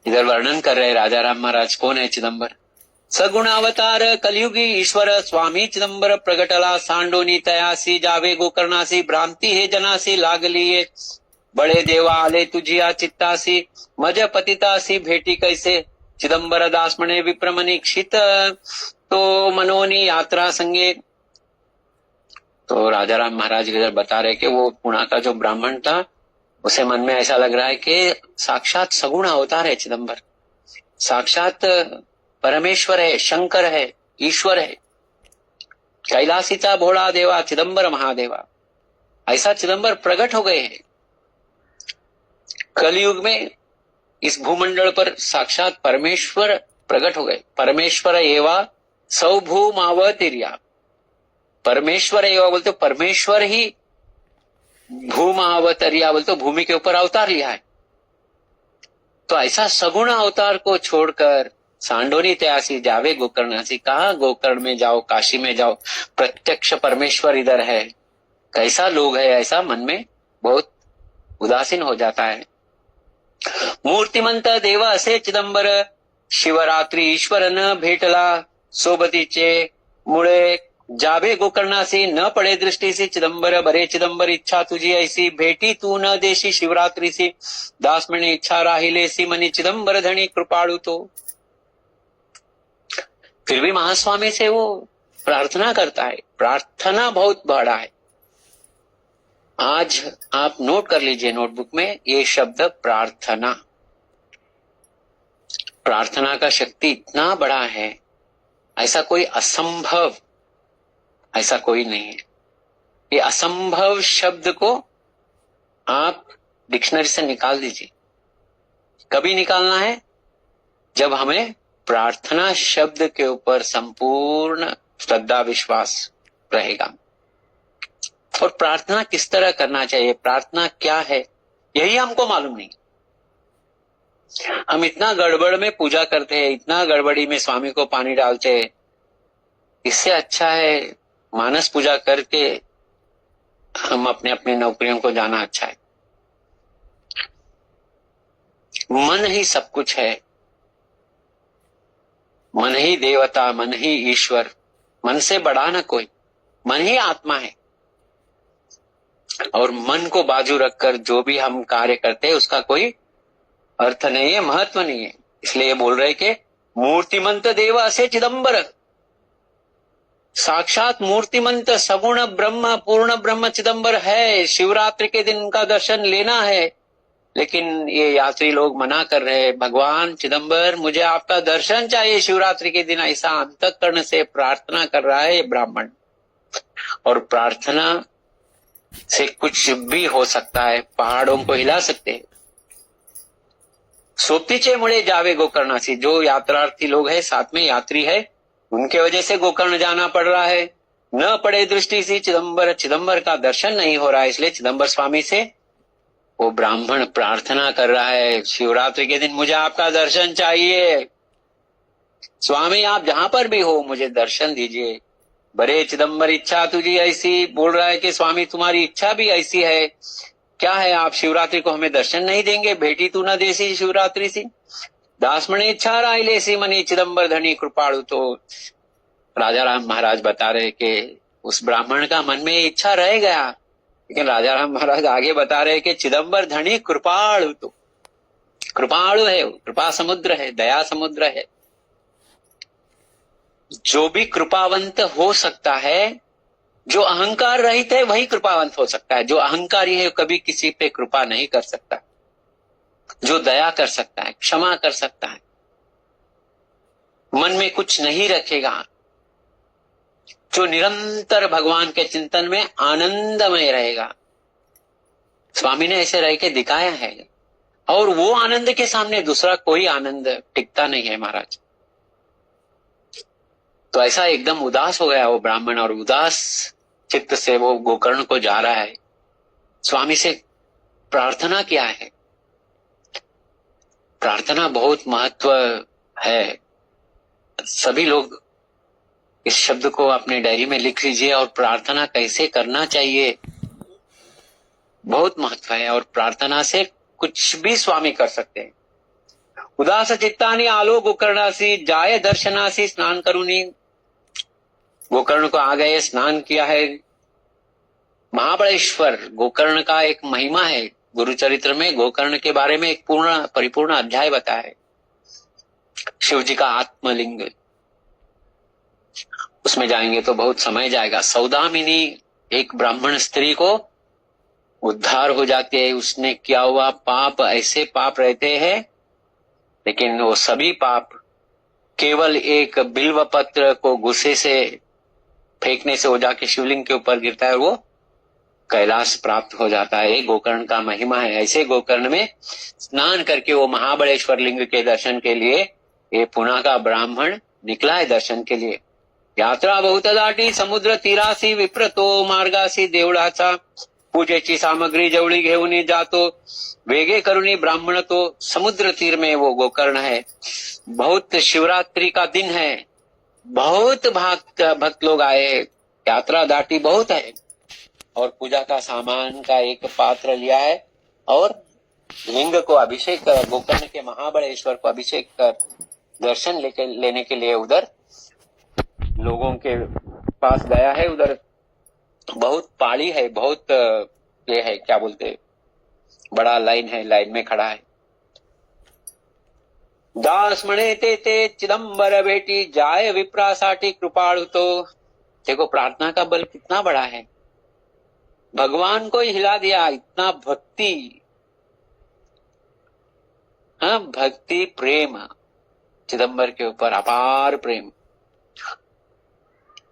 इधर वर्णन कर रहे राजाराम महाराज, कौन है चिदंबर। सगुण अवतार कलयुगी ईश्वर, स्वामी चिदंबर प्रगटला, सांडोनी तयासी जावे गोकर्णासी, भ्रांती हे जनासी लागलीये, बड़े देवा आले तुझिया चित्तासी, मज पतितासी भेटी कैसे, चिदंबर दास म्हणे विप्रमनीक्षित, तो मनोनी यात्रा संगे। तो राजाराम महाराज इधर बता रहे कि वो पुणा का जो ब्राह्मण था, उसे मन में ऐसा लग रहा है कि साक्षात सगुण अवतार है चिदंबर, साक्षात परमेश्वर है, शंकर है, ईश्वर है, कैलासिता भोला देवा चिदंबर महादेवा, ऐसा चिदंबर प्रकट हो गए हैं। कलयुग में इस भूमंडल पर साक्षात परमेश्वर प्रकट हो गए। परमेश्वर एवा सौभूमावतिर्या, परमेश्वर एवा बोलते परमेश्वर ही भूमावतरिया बोलते भूमि के ऊपर अवतार लिया है। तो ऐसा सगुण अवतार को छोड़कर सांडोनी त्यासी जावे गोकर्णासी, कहा गोकर्ण में जाओ, काशी में जाओ, प्रत्यक्ष परमेश्वर इधर है। कैसा लोग है, ऐसा मन में बहुत उदासीन हो जाता है। मूर्तिमंत देवा असे चिदंबर, शिवरात्री ईश्वर न भेटला सोबतीचे मुळे, जावे गोकर्णासी न पडे दृष्टीसी चिदंबर, बरे चिदंबर इच्छा तुझी ऐसी, भेटी तू न देशी शिवरात्रीसी, दास म्हणे इच्छा राहिलेसी मनी, चिदंबर धणी कृपाळू तो। फिर भी महास्वामी से वो प्रार्थना करता है। प्रार्थना बहुत बड़ा है। आज आप नोट कर लीजिए नोटबुक में ये शब्द प्रार्थना। प्रार्थना का शक्ति इतना बड़ा है, ऐसा कोई असंभव, ऐसा कोई नहीं है। ये असंभव शब्द को आप डिक्शनरी से निकाल दीजिए। कभी निकालना है जब हमें प्रार्थना शब्द के ऊपर संपूर्ण श्रद्धा विश्वास रहेगा। और प्रार्थना किस तरह करना चाहिए, प्रार्थना क्या है, यही हमको मालूम नहीं। हम इतना गड़बड़ में पूजा करते हैं, इतना गड़बड़ी में स्वामी को पानी डालते हैं। इससे अच्छा है मानस पूजा करके हम अपने अपने नौकरियों को जाना अच्छा है। मन ही सब कुछ है, मन ही देवता, मन ही ईश्वर, मन से बड़ा ना कोई, मन ही आत्मा है। और मन को बाजू रखकर जो भी हम कार्य करते हैं उसका कोई अर्थ नहीं है, महत्व नहीं है। इसलिए बोल रहे कि मूर्तिमंत देव असे चिदंबर, साक्षात मूर्तिमंत सगुण ब्रह्म पूर्ण ब्रह्म चिदंबर है। शिवरात्रि के दिन उनका दर्शन लेना है, लेकिन ये यात्री लोग मना कर रहे हैं। भगवान चिदंबर मुझे आपका दर्शन चाहिए शिवरात्रि के दिन, ऐसा अंतःकरण से प्रार्थना कर रहा है ब्राह्मण। और प्रार्थना से कुछ भी हो सकता है, पहाड़ों को हिला सकते हैं। सोपतीचे मुळे जावे गोकर्णासी, जो यात्रार्थी लोग है, साथ में यात्री है, उनके वजह से गोकर्ण जाना पड़ रहा है। न पड़े दृष्टि से चिदंबर, चिदंबर का दर्शन नहीं हो रहा है, इसलिए चिदंबर स्वामी से वो ब्राह्मण प्रार्थना कर रहा है, शिवरात्रि के दिन मुझे आपका दर्शन चाहिए। स्वामी आप जहां पर भी हो मुझे दर्शन दीजिए। बरे चिदंबर इच्छा तुझी ऐसी, बोल रहा है कि स्वामी तुम्हारी इच्छा भी ऐसी है। क्या है, आप शिवरात्रि को हमें दर्शन नहीं देंगे, भेटी तू न देसी शिवरात्रि सी, दास मणि इच्छा राहिलेसी मनी, चिदंबर धनी कृपाणु। तो राजा राम महाराज बता रहे कि उस ब्राह्मण का मन में इच्छा रह गया, लेकिन राजा राम महाराज आगे बता रहे कि चिदंबर धनी कृपाणु। तो कृपाणु है, कृपा समुद्र है, दया समुद्र है। जो भी कृपावंत हो सकता है, जो अहंकार रहित है वही कृपावंत हो सकता है। जो अहंकारी है कभी किसी पे कृपा नहीं कर सकता। जो दया कर सकता है, क्षमा कर सकता है, मन में कुछ नहीं रखेगा, जो निरंतर भगवान के चिंतन में आनंदमय रहेगा। स्वामी ने ऐसे रह के दिखाया है। और वो आनंद के सामने दूसरा कोई आनंद टिकता नहीं है महाराज। तो ऐसा एकदम उदास हो गया वो ब्राह्मण, और उदास चित्त से वो गोकर्ण को जा रहा है। स्वामी से प्रार्थना किया है। प्रार्थना बहुत महत्व है। सभी लोग इस शब्द को अपने डायरी में लिख लीजिए। और प्रार्थना कैसे करना चाहिए बहुत महत्व है। और प्रार्थना से कुछ भी स्वामी कर सकते हैं। उदास चित्तानी आलो गोकर्णासी, जाय दर्शनासी स्नान करूनी। गोकर्ण को आ गए, स्नान किया है। महाबलेश्वर गोकर्ण का एक महिमा है। गुरुचरित्र में गोकर्ण के बारे में एक परिपूर्ण अध्याय बताया है। शिव जी का आत्मलिंग, उसमें जाएंगे तो बहुत समय जाएगा। सौदामिनी एक ब्राह्मण स्त्री को उद्धार हो जाती है। उसने किया हुआ पाप, ऐसे पाप रहते हैं, लेकिन वो सभी पाप केवल एक बिल्व पत्र को गुस्से से फेंकने से वो जाके शिवलिंग के ऊपर गिरता है और वो कैलाश प्राप्त हो जाता है। गोकर्ण का महिमा है। ऐसे गोकर्ण में स्नान करके वो महाबलेश्वर लिंग के दर्शन के लिए ये पुणे का ब्राह्मण निकला है दर्शन के लिए। यात्रा बहुत दाटी समुद्र तीरासी विप्रतो मार्गासी देवळाचा पूजेची सामग्री जवळी घेऊन जातो वेगे करुणी ब्राह्मण तो। समुद्र तीर में वो गोकर्ण है। बहुत शिवरात्रि का दिन है, बहुत भक्त लोग आए, यात्रा दाटी बहुत है और पूजा का सामान का एक पात्र लिया है और लिंग को अभिषेक कर, गोकर्ण के महाबलेश्वर को अभिषेक कर दर्शन लेने के लिए उधर लोगों के पास गया है। उधर बहुत पाड़ी है, बहुत ये है क्या बोलते, बड़ा लाइन है, लाइन में खड़ा है। दास म्हणे ते चिदंबर बेटी जाय विप्रासाठी कृपाळु तो। देखो प्रार्थना का बल कितना बड़ा है, भगवान को हिला दिया। इतना भक्ति, हाँ भक्ति प्रेम चिदंबर के ऊपर, अपार प्रेम।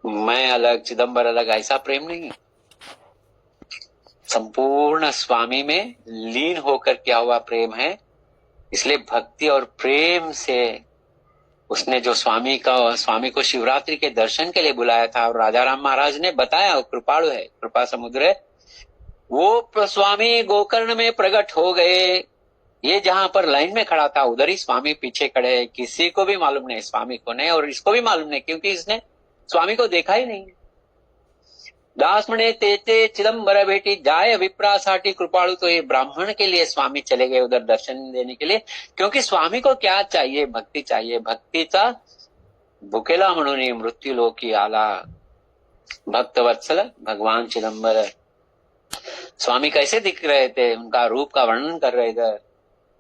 मैं अलग चिदंबर अलग ऐसा प्रेम नहीं, संपूर्ण स्वामी में लीन होकर किया हुआ प्रेम है। इसलिए भक्ति और प्रेम से उसने जो स्वामी को शिवरात्रि के दर्शन के लिए बुलाया था और राजा राम महाराज ने बताया कृपाळु है, कृपा समुद्र है, वो स्वामी गोकर्ण में प्रकट हो गए। ये जहां पर लाइन में खड़ा था उधर ही स्वामी पीछे खड़े हैं। किसी को भी मालूम नहीं, स्वामी को नहीं और इसको भी मालूम नहीं, क्योंकि इसने स्वामी को देखा ही नहीं। दास म्हणे ते चिदंबर भेटी जाय विप्रासाठी कृपाळु तो। ये ब्राह्मण के लिए स्वामी चले गए उधर दर्शन देने के लिए, क्योंकि स्वामी को क्या चाहिए, भक्ति चाहिए। भक्तीचा भुकेला म्हणून मृत्यूलोकी आला भक्तवत्सल भगवान चिदंबर। स्वामी कैसे दिख रहे थे, उनका रूप का वर्णन कर रहे थे।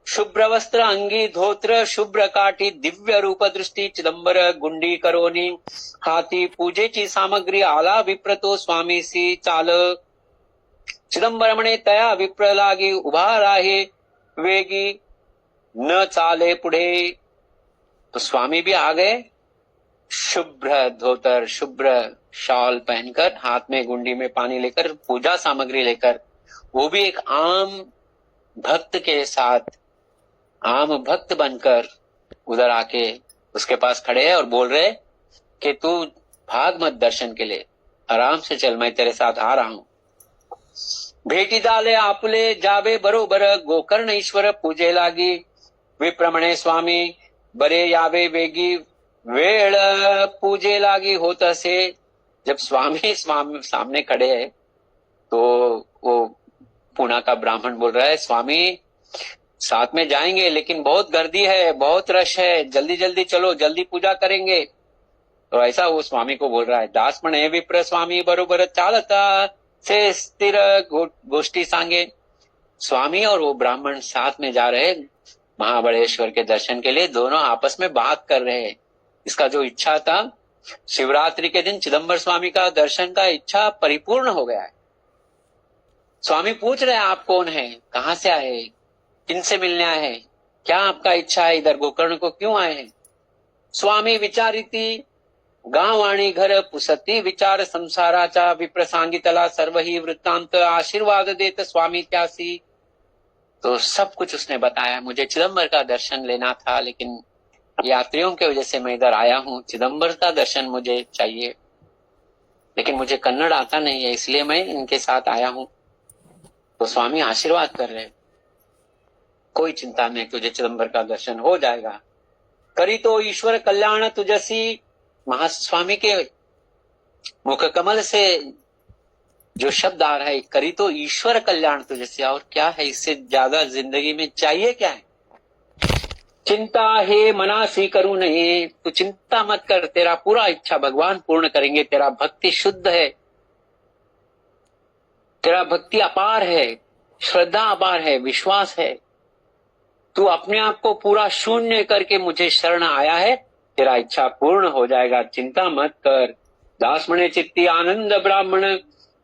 शुभ्र वस्त्र अंगी धोत्र शुभ्र काठी दिव्य रूप दृष्टी चिदंबर गुंडी करोनी हाती पूजेची सामग्री आला विप्रतो स्वामीसी चाल। चिदंबर म्हणे तया विप्र लागी उभा राहे वेगी न चाले पुढे। तो स्वामी भी आ गए, शुभ्र धोतर शुभ्र शॉल पहनकर, हाथ में गुंडी में पानी लेकर, पूजा सामग्री लेकर, वो भी एक आम भक्त के साथ, आम भक्त बनकर उधर आके उसके पास खड़े हैं और बोल रहे कि तू भाग मत दर्शन के लिए, आराम से चल, मैं तेरे साथ आ रहा हूं। भेटी झाले आपुले जावे बरोबर गोकर्ण ईश्वर पूजे लागी विप्र म्हणे स्वामी बरे यावे वेगी वेळ पूजे लागी होत असे। जब स्वामी सामने खड़े हैं तो वो पुणे का ब्राह्मण बोल रहा है स्वामी साथ में जाएंगे लेकिन बहुत गर्दी है, बहुत रश है, जल्दी जल्दी चलो, जल्दी पूजा करेंगे। तो ऐसा वो स्वामी को बोल रहा है। दास म्हणे विप्र स्वामी बरोबर चालता से स्थिर गोष्ठी सांगे। स्वामी और वो ब्राह्मण साथ में जा रहे महाबलेश्वर के दर्शन के लिए, दोनों आपस में बात कर रहे हैं। इसका जो इच्छा था शिवरात्रि के दिन चिदंबर स्वामी का दर्शन का इच्छा परिपूर्ण हो गया है। स्वामी पूछ रहे हैं आप कौन है, कहां से आए, किनसे मिलने आए हैं, क्या आपका इच्छा है, इधर गोकर्ण को क्यों आए हैं। स्वामी विचारिती गाव आणि घर पुसती विचार संसाराचा विप्र सांगितला सर्व ही वृत्तांत आशीर्वाद देत स्वामी त्यासी। तो सब कुछ उसने बताया। मुझे चिदंबर का दर्शन लेना था लेकिन यात्रियों की वजह से मैं इधर आया हूं। चिदंबर का दर्शन मुझे चाहिए लेकिन मुझे कन्नड़ आता नहीं है, इसलिए मैं इनके साथ आया हूं। तो स्वामी आशीर्वाद कर रहे, कोई चिंता नहीं, तुझे चिदंबर का दर्शन हो जाएगा। करी तो ईश्वर कल्याण तुझसी। महास्वामी के मुख कमल से जो शब्द आ रहा है, करी तो ईश्वर कल्याण तुझसे, और क्या है इससे ज्यादा जिंदगी में चाहिए क्या है। चिंता है मनासी करूं नहीं, तू चिंता मत कर, तेरा पूरा इच्छा भगवान पूर्ण करेंगे। तेरा भक्ति शुद्ध है, तेरा भक्ति अपार है, श्रद्धा अपार है, विश्वास है। तू अपने आप को पूरा शून्य करके मुझे शरण आया है, तेरा इच्छा पूर्ण हो जाएगा, चिंता मत कर। दास म्हणे चित्ती आनंद ब्राह्मण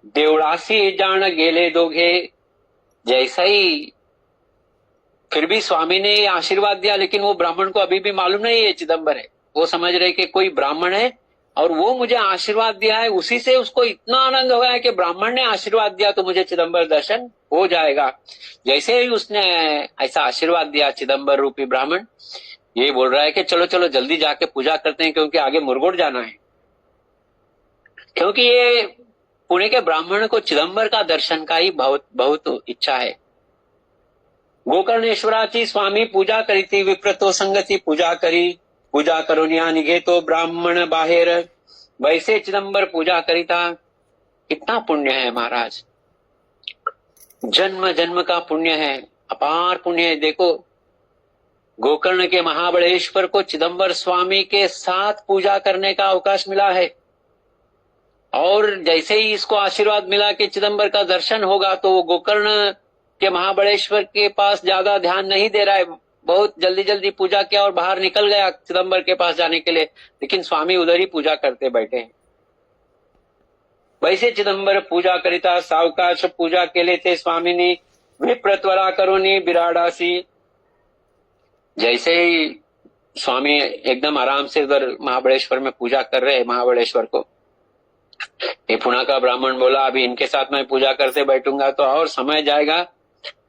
देवळासी जान गेले दोघे। जैसा ही फिर भी स्वामी ने आशीर्वाद दिया लेकिन वो ब्राह्मण को अभी भी मालूम नहीं है चिदंबर है। वो समझ रहे कि कोई ब्राह्मण है और वो मुझे आशीर्वाद दिया है, उसी से उसको इतना आनंद हुआ है कि ब्राह्मण ने आशीर्वाद दिया तो मुझे चिदंबर दर्शन हो जाएगा। जैसे ही उसने ऐसा आशीर्वाद दिया चिदंबर रूपी ब्राह्मण, ये बोल रहा है कि चलो चलो जल्दी जाके पूजा करते हैं क्योंकि आगे मुरगोड जाना है। क्योंकि ये पुणे के ब्राह्मण को चिदंबर का दर्शन का ही बहुत बहुत इच्छा है। गोकर्णेश्वराची स्वामी पूजा करी थी, विप्रतो संगति पूजा करी, पूजा करो निघे तो ब्राह्मण बाहेर, वैसे चिदंबर पूजा करी था। कितना पुण्य है महाराज, जन्म जन्म का पुण्य है, अपार पुण्य है। देखो गोकर्ण के महाबलेश्वर को चिदंबर स्वामी के साथ पूजा करने का अवकाश मिला है, और जैसे ही इसको आशीर्वाद मिला कि चिदंबर का दर्शन होगा तो वो गोकर्ण के महाबलेश्वर के पास ज्यादा ध्यान नहीं दे रहा है, बहुत जल्दी जल्दी पूजा किया और बाहर निकल गया चिदंबर के पास जाने के लिए, लेकिन स्वामी उधर ही पूजा करते बैठे हैं। वैसे चिदंबर पूजा करिता सावकाश पूजा केले थे स्वामी ने, विप्रत्वरा करोनी बिराडासी। जैसे ही स्वामी एकदम आराम से उधर महाबलेश्वर में पूजा कर रहे हैं महाबलेश्वर को, ये पुणे का ब्राह्मण बोला अभी इनके साथ मैं पूजा करते बैठूंगा तो और समय जाएगा,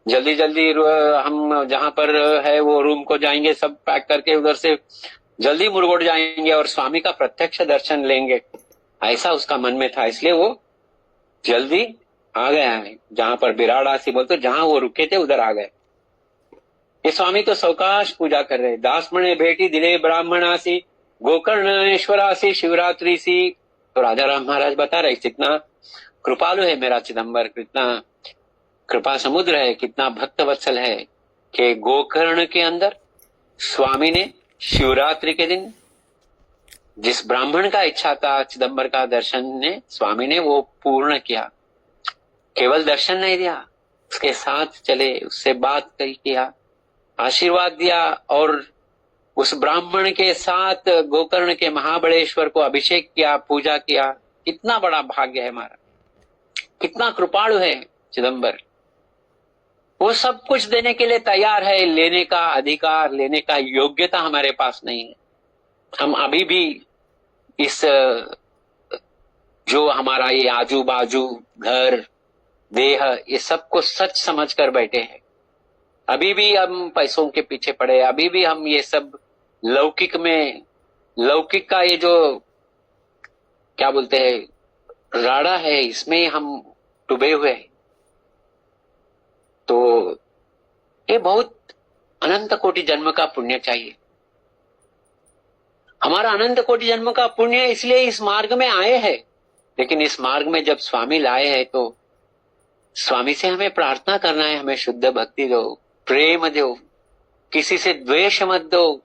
जल्दी जल्दी हम जहां पर है वो रूम को जाएंगे, सब पैक करके उधर से जल्दी मुरगोड जाएंगे और स्वामी का प्रत्यक्ष दर्शन लेंगे, ऐसा उसका मन में था। इसलिए वो जल्दी आ गया है, जहां पर बिराडासी बोलते जहां वो रुके थे उधर आ गए। ये स्वामी तो सावकाश पूजा कर रहे। दास मणे भेटी दिले ब्राह्मणासी, गोकर्णेश्वरासी शिवरात्रि सी। तो राजा राम महाराज बता रहे कितना कृपालु है मेरा चिदंबर, कितना कृपा समुद्र है, कितना भक्त वत्सल है कि गोकर्ण के अंदर स्वामी ने शिवरात्रि के दिन जिस ब्राह्मण का इच्छा था चिदंबर का दर्शन ने स्वामी ने वो पूर्ण किया। केवल दर्शन नहीं दिया, उसके साथ चले, उससे बात किया, आशीर्वाद दिया और उस ब्राह्मण के साथ गोकर्ण के महाबलेश्वर को अभिषेक किया, पूजा किया। कितना बड़ा भाग्य है हमारा, कितना कृपाणु है चिदंबर। वो सब कुछ देने के लिए तैयार है, लेने का अधिकार, लेने का योग्यता हमारे पास नहीं है। हम अभी भी इस जो हमारा ये आजू बाजू घर देह ये सब को सच समझ कर बैठे हैं। अभी भी हम पैसों के पीछे पड़े, अभी भी हम ये सब लौकिक में, लौकिक का ये जो क्या बोलते हैं राड़ा है, इसमें हम डूबे हुए हैं। तो ये बहुत अनंत कोटि जन्म का पुण्य चाहिए। हमारा अनंत कोटि जन्म का पुण्य इसलिए इस मार्ग में आए हैं, लेकिन इस मार्ग में जब स्वामी लाए हैं तो स्वामी से हमें प्रार्थना करना है, हमें शुद्ध भक्ति दो, प्रेम दो, किसी से द्वेष मत दो,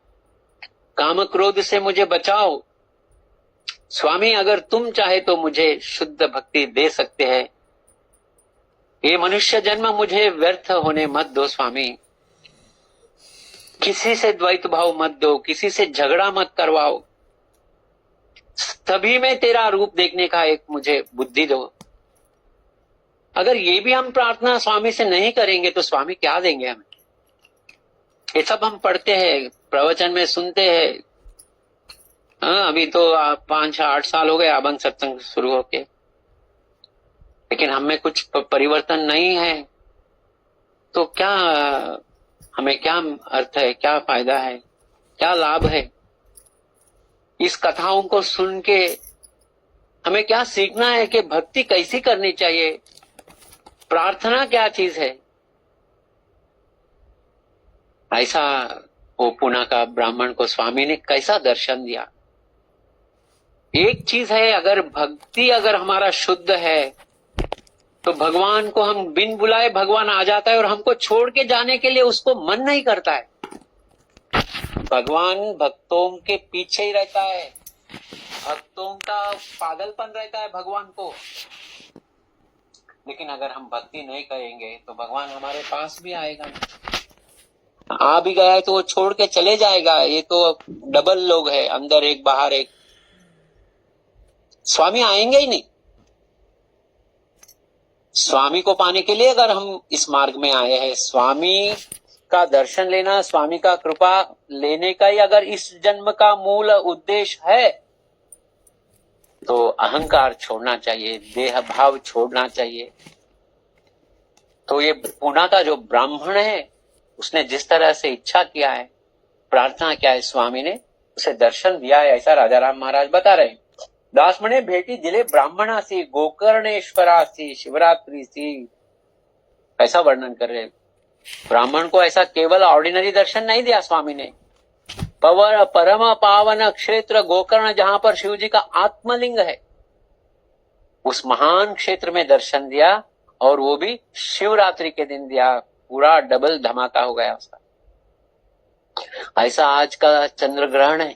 काम क्रोध से मुझे बचाओ। स्वामी अगर तुम चाहे तो मुझे शुद्ध भक्ति दे सकते हैं, ये मनुष्य जन्म मुझे व्यर्थ होने मत दो स्वामी। किसी से द्वैत भाव मत दो, किसी से झगड़ा मत करवाओ, सभी में तेरा रूप देखने का एक मुझे बुद्धि दो। अगर ये भी हम प्रार्थना स्वामी से नहीं करेंगे तो स्वामी क्या देंगे हमें? ये सब हम पढ़ते हैं, प्रवचन में सुनते हैं। हाँ, अभी तो 5-8 साल हो गए अभंग सत्संग शुरू होके, लेकिन हमें कुछ परिवर्तन नहीं है, तो क्या हमें क्या अर्थ है, क्या फायदा है, क्या लाभ है? इस कथाओं को सुन के हमें क्या सीखना है कि भक्ति कैसी करनी चाहिए, प्रार्थना क्या चीज है। ऐसा वो पुणे का ब्राह्मण को स्वामी ने कैसा दर्शन दिया। एक चीज है, अगर भक्ति अगर हमारा शुद्ध है तो भगवान को हम बिन बुलाए भगवान आ जाता है और हमको छोड़ के जाने के लिए उसको मन नहीं करता है। भगवान भक्तों के पीछे ही रहता है, भक्तों का पागलपन रहता है भगवान को। लेकिन अगर हम भक्ति नहीं करेंगे तो भगवान हमारे पास भी आएगा नहीं। आ भी गया है तो वो छोड़ के चले जाएगा। ये तो डबल लोग है, अंदर एक बाहर एक। स्वामी आएंगे ही नहीं। स्वामी को पाने के लिए अगर हम इस मार्ग में आए हैं, स्वामी का दर्शन लेना, स्वामी का कृपा लेने का ही अगर इस जन्म का मूल उद्देश्य है तो अहंकार छोड़ना चाहिए, देह भाव छोड़ना चाहिए। तो ये पूना का जो ब्राह्मण है उसने जिस तरह से इच्छा किया है, प्रार्थना किया है, स्वामी ने उसे दर्शन दिया है, ऐसा राजा राम महाराज बता रहे हैं। दास म्हणे भेटी दिले ब्राह्मणासी, गोकर्णेश्वरासी, शिवरात्रीसी, ऐसा वर्णन कर रहे हैं। ब्राह्मण को ऐसा केवल ऑर्डिनरी दर्शन नहीं दिया स्वामी ने, परम पावन क्षेत्र गोकर्ण जहां पर शिव जी का आत्मलिंग है, उस महान क्षेत्र में दर्शन दिया, और वो भी शिवरात्रि के दिन दिया। पूरा डबल धमाका हो गया उसका। ऐसा आज का चंद्र ग्रहण है।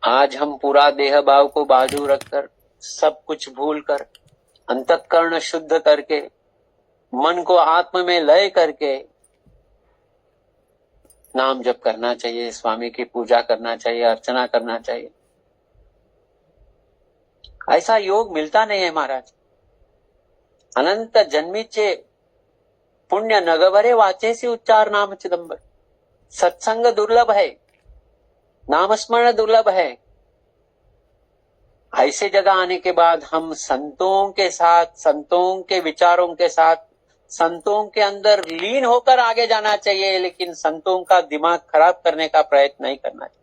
आज हम पूरा देह भाव को बाजू रखकर, सब कुछ भूलकर, अंतःकरण शुद्ध करके, मन को आत्म में लय करके नाम जप करना चाहिए, स्वामी की पूजा करना चाहिए, अर्चना करना चाहिए। ऐसा योग मिलता नहीं है महाराज। अनंत जन्मीचे पुण्य नगभरे वाचेसी उच्चार नाम चिदंबर। सत्संग दुर्लभ है, नामस्मरण दुर्लभ है। ऐसे जगह आने के बाद हम संतों के साथ, संतों के विचारों के साथ, संतों के अंदर लीन होकर आगे जाना चाहिए, लेकिन संतों का दिमाग खराब करने का प्रयत्न नहीं करना चाहिए।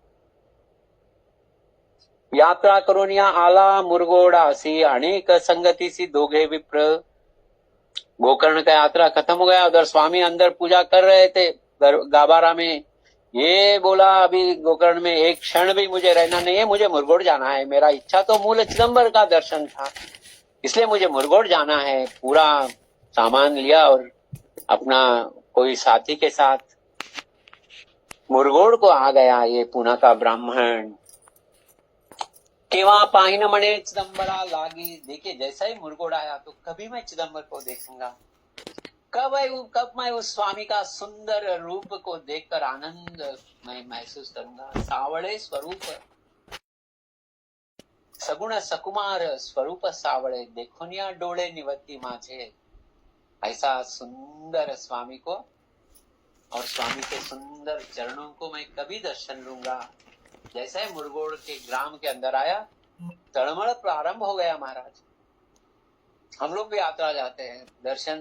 यात्रा करून या आला मुरगोडासी, अनेक संगतीसी दोघे विप्र। गोकर्ण का यात्रा खत्म हो गया, उधर स्वामी अंदर पूजा कर रहे थे गाबारा में। ये बोला अभी गोकर्ण में एक क्षण भी मुझे रहना नहीं है, मुझे मुरगोड जाना है। मेरा इच्छा तो मूल चिदंबर का दर्शन था, इसलिए मुझे मुरगोड जाना है। पूरा सामान लिया और अपना कोई साथी के साथ मुरगोड को आ गया ये पूना का ब्राह्मण। केवा पाहिन मणे चिदंबरा लागी। देखिए जैसा ही मुरगोड आया तो कभी मैं चिदंबर को देखूंगा, कब मैं उस स्वामी का सुंदर रूप को देखकर आनंद मैं महसूस करूंगा। सावळे स्वरूप, सगुण सकुमार स्वरूप सावळे, देखोनिया डोळे निवती माझे। ऐसा सुंदर स्वामी को और स्वामी के सुंदर चरणों को मैं कभी दर्शन लूंगा। जैसे मुरगोड के ग्राम के अंदर आया, तड़मड़ प्रारंभ हो गया महाराज। हम लोग भी यात्रा जाते हैं, दर्शन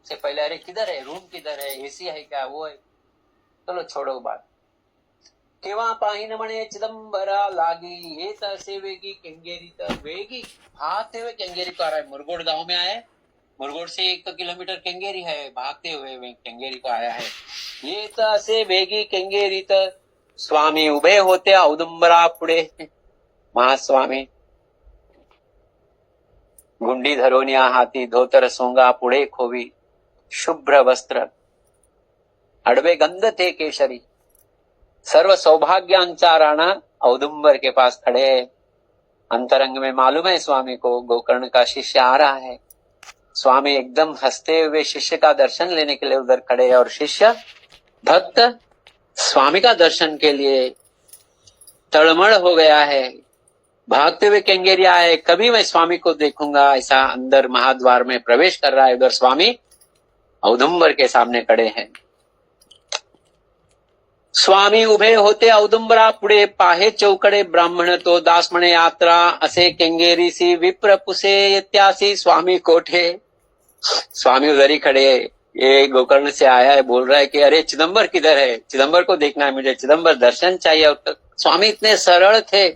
से पहले अरे किधर है, रूम किधर है, एसी है क्या, वो है, चलो छोड़ो बात। केव्हा पाहिन म्हणे चिदंबरा लागी, ये तसे वेगी केंगेरी तर वेगी। भागते हुए केंगेरी को आ रहा है। मुरगोड गांव में आए, मुरगोड से 1 किलोमीटर केंगेरी है, भागते हुए केंगेरी को आया है। ये तसे वेगी केंगेरी तर स्वामी उभे होते औदुंबरा पुढे। महास्वामी गुंडी धरोनिया हाती, धोतर सोंगा पुढे खोवी, शुभ्र वस्त्र, अडवे गंध थे केशरी। सर्व सौभाग्यांचा राणा औदुंबर के पास खड़े है। अंतरंग में मालूम है स्वामी को गोकर्ण का शिष्य आ रहा है। स्वामी एकदम हंसते हुए शिष्य का दर्शन लेने के लिए उधर खड़े है, और शिष्य भक्त स्वामी का दर्शन के लिए तड़मड़ हो गया है, भागते हुए केंगेरी आए, कभी मैं स्वामी को देखूंगा, ऐसा अंदर महाद्वार में प्रवेश कर रहा है। उधर स्वामी औदुंबर के सामने खड़े हैं। स्वामी उभे होते औदुंबरा पुढे, पाहे चौकडे ब्राह्मण तो दास म्हणे यात्रा असे केंगेरीसी, विप्र पुसे इत्यासी स्वामी कोठे। स्वामी उधर ही खड़े, ये गोकर्ण से आया है, बोल रहा है कि अरे चिदंबर किधर है, चिदंबर को देखना है मुझे, चिदंबर दर्शन चाहिए। और स्वामी इतने सरल थे,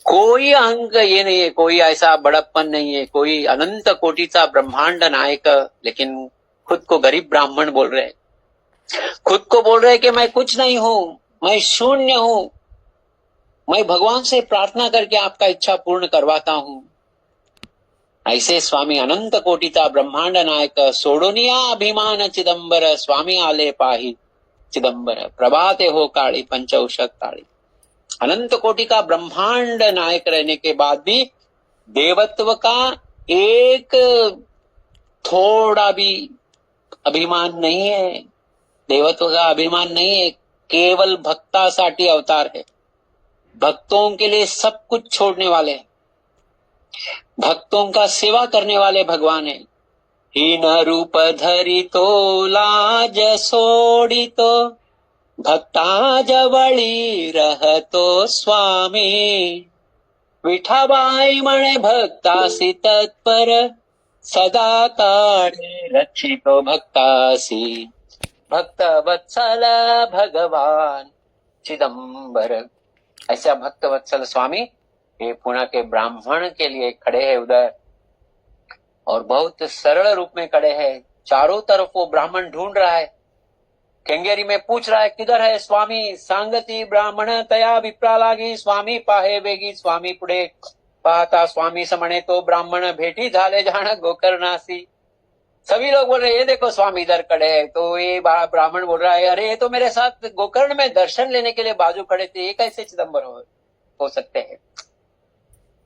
कोई अहंक ये नहीं है, कोई ऐसा बड़प्पन नहीं है, कोई अनंत कोटीचा ब्रह्मांड नायक, लेकिन खुद को गरीब ब्राह्मण बोल रहे हैं। खुद को बोल रहे कि मैं कुछ नहीं हूं, मैं शून्य हूं, मैं भगवान से प्रार्थना करके आपका इच्छा पूर्ण करवाता हूं। ऐसे स्वामी अनंत कोटीचा ब्रह्मांड नायक, सोडोनिया अभिमान चिदंबर, स्वामी आले पाही चिदंबर, प्रभाते हो काळी पंचौषध काळी। अनंत कोटि का ब्रह्मांड नायक रहने के बाद भी देवत्व का एक थोड़ा भी अभिमान नहीं है, देवत्व का अभिमान नहीं है, केवल भक्तासाठी अवतार है। भक्तों के लिए सब कुछ छोड़ने वाले, भक्तों का सेवा करने वाले भगवान है। हीन रूप धरी तो लाज सोडी तो भक्ता जवळी रहतो स्वामी विठाबाई म्हणे भक्तासी तत्पर सदा काळे रक्षितो भक्तासी भक्त वत्सल भगवान चिदंबर। ऐसा भक्त वत्सल स्वामी ये पुणे के ब्राह्मण के लिए खड़े हैं उधर और बहुत सरल रूप में खड़े हैं। चारों तरफ वो ब्राह्मण ढूंढ रहा है, केंगेरी में पूछ रहा है किधर है स्वामी। सांगती ब्राह्मण तया विप्रा लागी स्वामी पाहे वेगी स्वामी पुढे पाहता स्वामी समणे तो ब्राह्मण भेटी झाले जाण गोकर्णासी। सभी लोग बोल रहे ये देखो स्वामी इधर खड़े हैं। तो ये ब्राह्मण बोल रहा है अरे ये तो मेरे साथ गोकर्ण में दर्शन लेने के लिए बाजू खड़े थे, ये कैसे चिदंबर हो सकते हैं।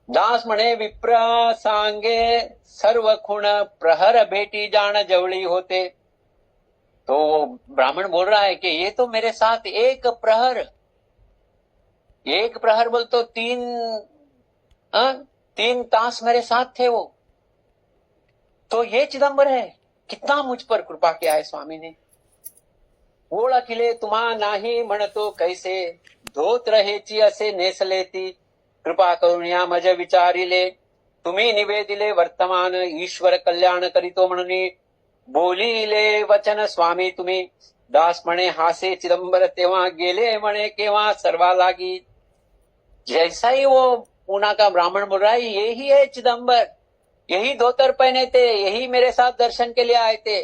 दास म्हणे विप्रा सांगे सर्व खुण प्रहर भेटी जाण जवळी होते। तो ब्राह्मण बोल रहा है कि ये तो मेरे साथ एक प्रहर बोल तो 3 तास मेरे साथ थे वो। तो ये चिदंबर है, कितना मुझ पर कृपा किया है स्वामी ने। ओळखिले तुम्हा नाही म्हणतो कैसे धोत रहेची असे नेसलेती कृपा करून या मज विचारिले तुम्ही निवेदिले वर्तमान ईश्वर कल्याण करीतो म्हणून बोलिले वचन स्वामी तुम्ही। दास म्हणे हासे चिदंबर तेव्हा गेले म्हणे केव्हा सर्वा लागी। जैसा ही वो पूना का ब्राह्मण बोल रहा है यही है चिदंबर, यही धोतर पहने थे, यही मेरे साथ दर्शन के लिए आए थे।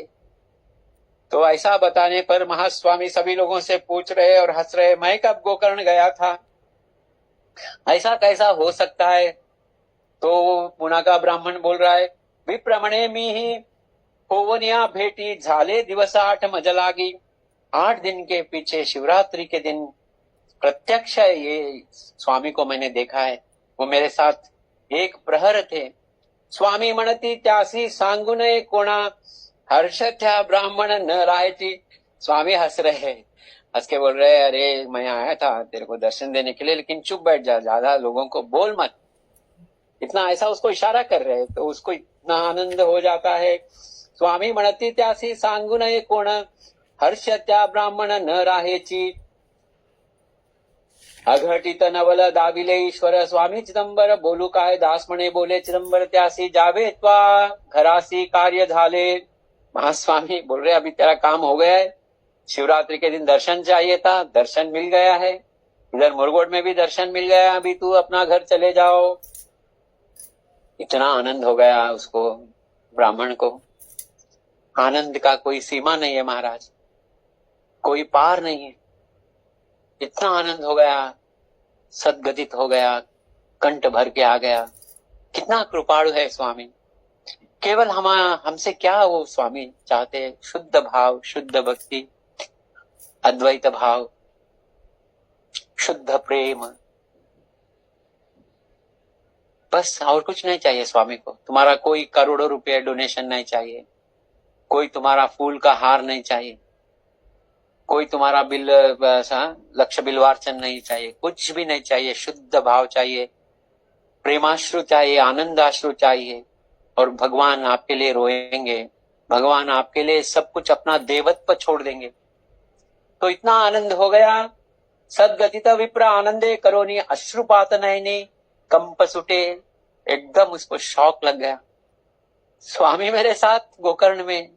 तो ऐसा बताने पर महास्वामी सभी लोगों से पूछ रहे और हंस रहे मैं कब गोकर्ण गया था, ऐसा कैसा हो सकता है। तो पुना का ब्राह्मण बोल रहा है विप्र म्हणे मी ही होवनिया भेटी झाले दिवस 8 मज लागी। 8 दिन के पीछे शिवरात्रि के दिन प्रत्यक्ष ये स्वामी को मैंने देखा है, वो मेरे साथ एक प्रहर थे। स्वामी म्हणती त्यासी सांगू नये कोणा हर्ष त्या ब्राह्मण न रायची। स्वामी हंस रहे हैं, हंस के बोल रहे अरे मैं आया था तेरे को दर्शन देने के लिए लेकिन चुप बैठ जा, ज्यादा लोगों को बोल मत। इतना ऐसा उसको इशारा कर रहे तो उसको इतना आनंद हो जाता है। स्वामी म्हणती त्यासी सांगू नये कोण हर्ष त्या ब्राह्मण न राहेची। अघटित नवल दाविले ईश्वर स्वामी चिदंबर बोलू काय। दास म्हणे बोले चिदंबर त्यासी जावे त्वा घरासी कार्य झाले। महास्वामी बोल रहे अभी तेरा काम हो गया है, शिवरात्रि के दिन दर्शन चाहिए था, दर्शन मिल गया है, इधर मुरगोड में भी दर्शन मिल गया, अभी तू अपना घर चले जाओ। इतना आनंद हो गया उसको, ब्राह्मण को। आनंद का कोई सीमा नहीं है महाराज, कोई पार नहीं है। इतना आनंद हो गया, सदगतित हो गया, कंठ भर के आ गया। कितना कृपाणु है स्वामी। केवल हमसे क्या वो स्वामी चाहते हैं, शुद्ध भाव, शुद्ध भक्ति, अद्वैत भाव, शुद्ध प्रेम, बस और कुछ नहीं चाहिए स्वामी को। तुम्हारा कोई करोड़ों रुपए डोनेशन नहीं चाहिए, कोई तुम्हारा फूल का हार नहीं चाहिए, कोई तुम्हारा लक्ष्य बिल्वार्चन नहीं चाहिए, कुछ भी नहीं चाहिए। शुद्ध भाव चाहिए, प्रेमाश्रु चाहिए, आनंदाश्रु चाहिए, और भगवान आपके लिए रोएंगे, भगवान आपके लिए सब कुछ अपना देवत्व छोड़ देंगे। तो इतना आनंद हो गया। सदगतित विप्र आनंदे करोनी अश्रुपात नयने कंप सुटे। एकदम उसको शौक लग गया। स्वामी मेरे साथ गोकर्ण में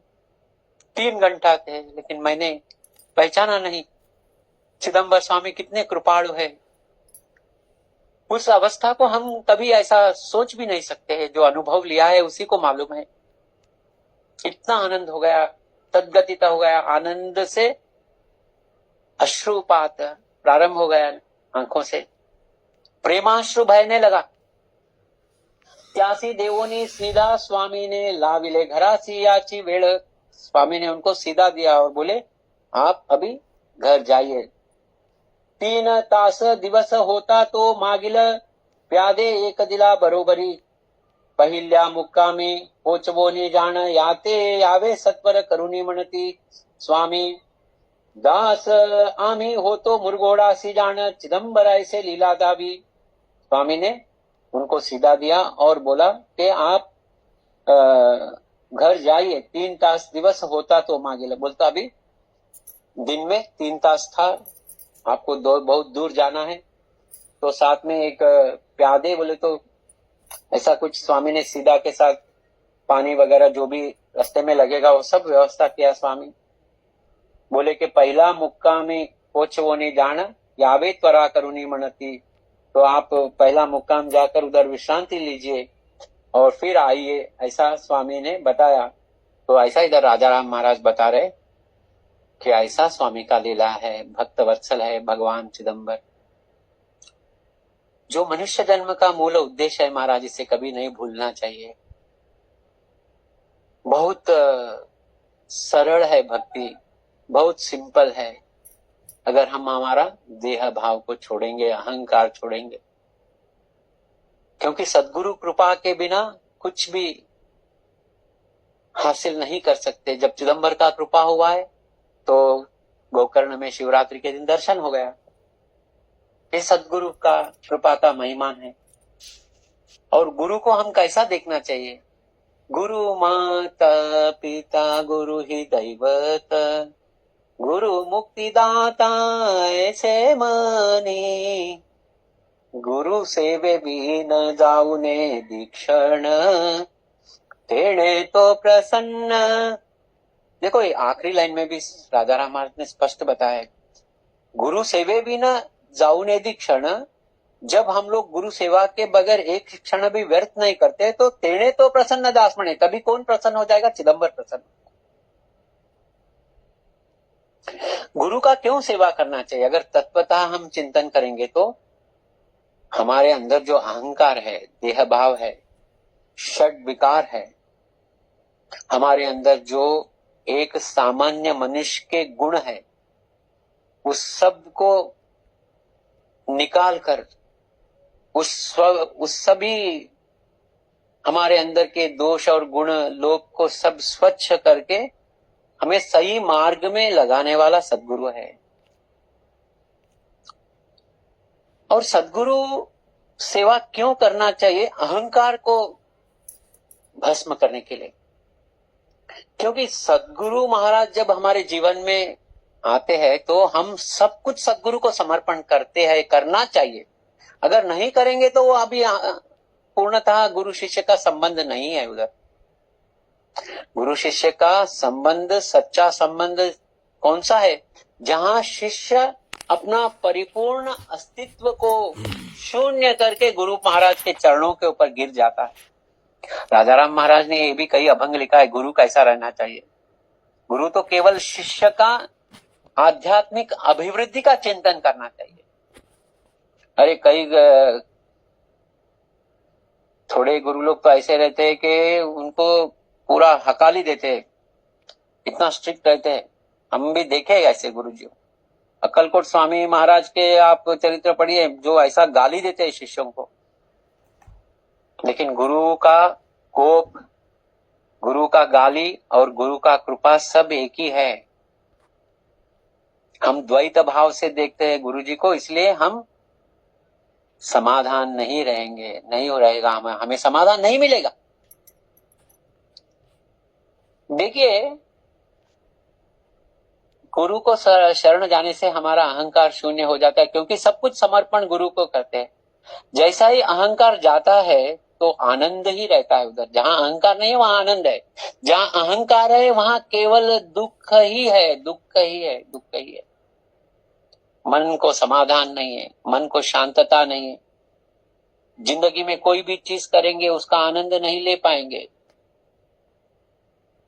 3 घंटा थे लेकिन मैंने पहचाना नहीं। चिदंबर स्वामी कितने कृपाणु है। उस अवस्था को हम कभी ऐसा सोच भी नहीं सकते हैं, जो अनुभव लिया है उसी को मालूम है। इतना आनंद हो गया, तद्गतित हो गया। आनंद से अश्रुपात प्रारंभ हो गया आंखों से, प्रेमाश्रु बहने लगा। त्यासी देवोनी सीधा स्वामी ने लाविले घरासी याची वेळ। स्वामी ने उनको सीधा दिया और बोले आप अभी घर जाइए। 3 तास दिवस होता तो मागिल प्यादे एक दिला बरोबरी। पहिल्या मुक्कामी पोचवोनी जाण याते यावे सत्वर करुणी म्हणती। स्वामी दास आम्ही होतो मुरगोडासी जाण चिदंबर ऐसे लीला दावी। स्वामी ने उनको सीधा दिया और बोला कि आप घर जाइए, 3 तास दिवस होता तो मागे बोलता अभी दिन में 3 तास था, आपको बहुत दूर जाना है, तो साथ में एक प्यादे बोले तो ऐसा कुछ स्वामी ने सीधा के साथ पानी वगैरह जो भी रास्ते में लगेगा वो सब व्यवस्था किया स्वामी। बोले कि पहला मुक्कामी कोच वो नहीं जाना, यावे त्वरा करुणी मनती, तो आप पहला मुक्काम जाकर उधर विश्रांति लीजिए और फिर आइए, ऐसा स्वामी ने बताया। तो ऐसा इधर राजा राम महाराज बता रहे कि ऐसा स्वामी का लीला है, भक्त वत्सल है भगवान चिदंबर। जो मनुष्य जन्म का मूल उद्देश्य है महाराज, इसे कभी नहीं भूलना चाहिए। बहुत सरल है भक्ति, बहुत सिंपल है। अगर हम हमारा देह भाव को छोड़ेंगे, अहंकार छोड़ेंगे, क्योंकि सद्गुरु कृपा के बिना कुछ भी हासिल नहीं कर सकते। जब चिदंबर का कृपा हुआ है तो गोकर्ण में शिवरात्रि के दिन दर्शन हो गया। ये सद्गुरु का कृपा का महिमान है। और गुरु को हम कैसा देखना चाहिए? गुरु माता पिता गुरु ही दैवत, गुरु मुक्तिदाता ऐसे माने, गुरु सेवे भी न जाऊने दीक्षण, तेणे तो प्रसन्न। देखो ये आखिरी लाइन में भी राजा राम महाराज ने स्पष्ट बताया, गुरु सेवे भी न जाऊने दीक्षण। जब हम लोग गुरु सेवा के बगैर एक क्षण भी व्यर्थ नहीं करते तो तेणे तो प्रसन्न दास मणे, तभी कौन प्रसन्न हो जाएगा? चिदंबर प्रसन्न। गुरु का क्यों सेवा करना चाहिए? अगर तत्वतः हम चिंतन करेंगे तो हमारे अंदर जो अहंकार है, देह भाव है, षड विकार है, हमारे अंदर जो एक सामान्य मनुष्य के गुण है, उस सब को निकाल कर उस सभी हमारे अंदर के दोष और गुण लोभ को सब स्वच्छ करके हमें सही मार्ग में लगाने वाला सद्गुरु है। और सद्गुरु सेवा क्यों करना चाहिए? अहंकार को भस्म करने के लिए। क्योंकि सद्गुरु महाराज जब हमारे जीवन में आते हैं तो हम सब कुछ सद्गुरु को समर्पण करते हैं, करना चाहिए। अगर नहीं करेंगे तो वो अभी पूर्णतः गुरु शिष्य का संबंध नहीं है। उधर गुरु शिष्य का संबंध, सच्चा संबंध कौन सा है? जहां शिष्य अपना परिपूर्ण अस्तित्व को शून्य करके गुरु महाराज के चरणों के ऊपर गिर जाता है। राजा राम महाराज ने ये भी कई अभंग लिखा है, गुरु कैसा रहना चाहिए। गुरु तो केवल शिष्य का आध्यात्मिक अभिवृद्धि का चिंतन करना चाहिए। अरे कई थोड़े गुरु लोग तो ऐसे रहते हैं कि उनको पूरा हकाली देते हैं, इतना स्ट्रिक्ट रहते हैं। हम भी देखे ऐसे गुरु जी। अक्कलकोट स्वामी महाराज के आप चरित्र पढ़िए, जो ऐसा गाली देते हैं शिष्यों को। लेकिन गुरु का कोप, गुरु का गाली और गुरु का कृपा सब एक ही है। हम द्वैत भाव से देखते हैं गुरु जी को, इसलिए हम समाधान नहीं रहेंगे, नहीं हो रहेगा, हमें समाधान नहीं मिलेगा। देखिए, गुरु को शरण जाने से हमारा अहंकार शून्य हो जाता है, क्योंकि सब कुछ समर्पण गुरु को करते हैं। जैसा ही अहंकार जाता है तो आनंद ही रहता है। उधर जहां अहंकार नहीं है वहां आनंद है, जहां अहंकार है वहां केवल दुख ही है, दुख ही है, दुख ही है। मन को समाधान नहीं है, मन को शांतता नहीं है। जिंदगी में कोई भी चीज करेंगे उसका आनंद नहीं ले पाएंगे,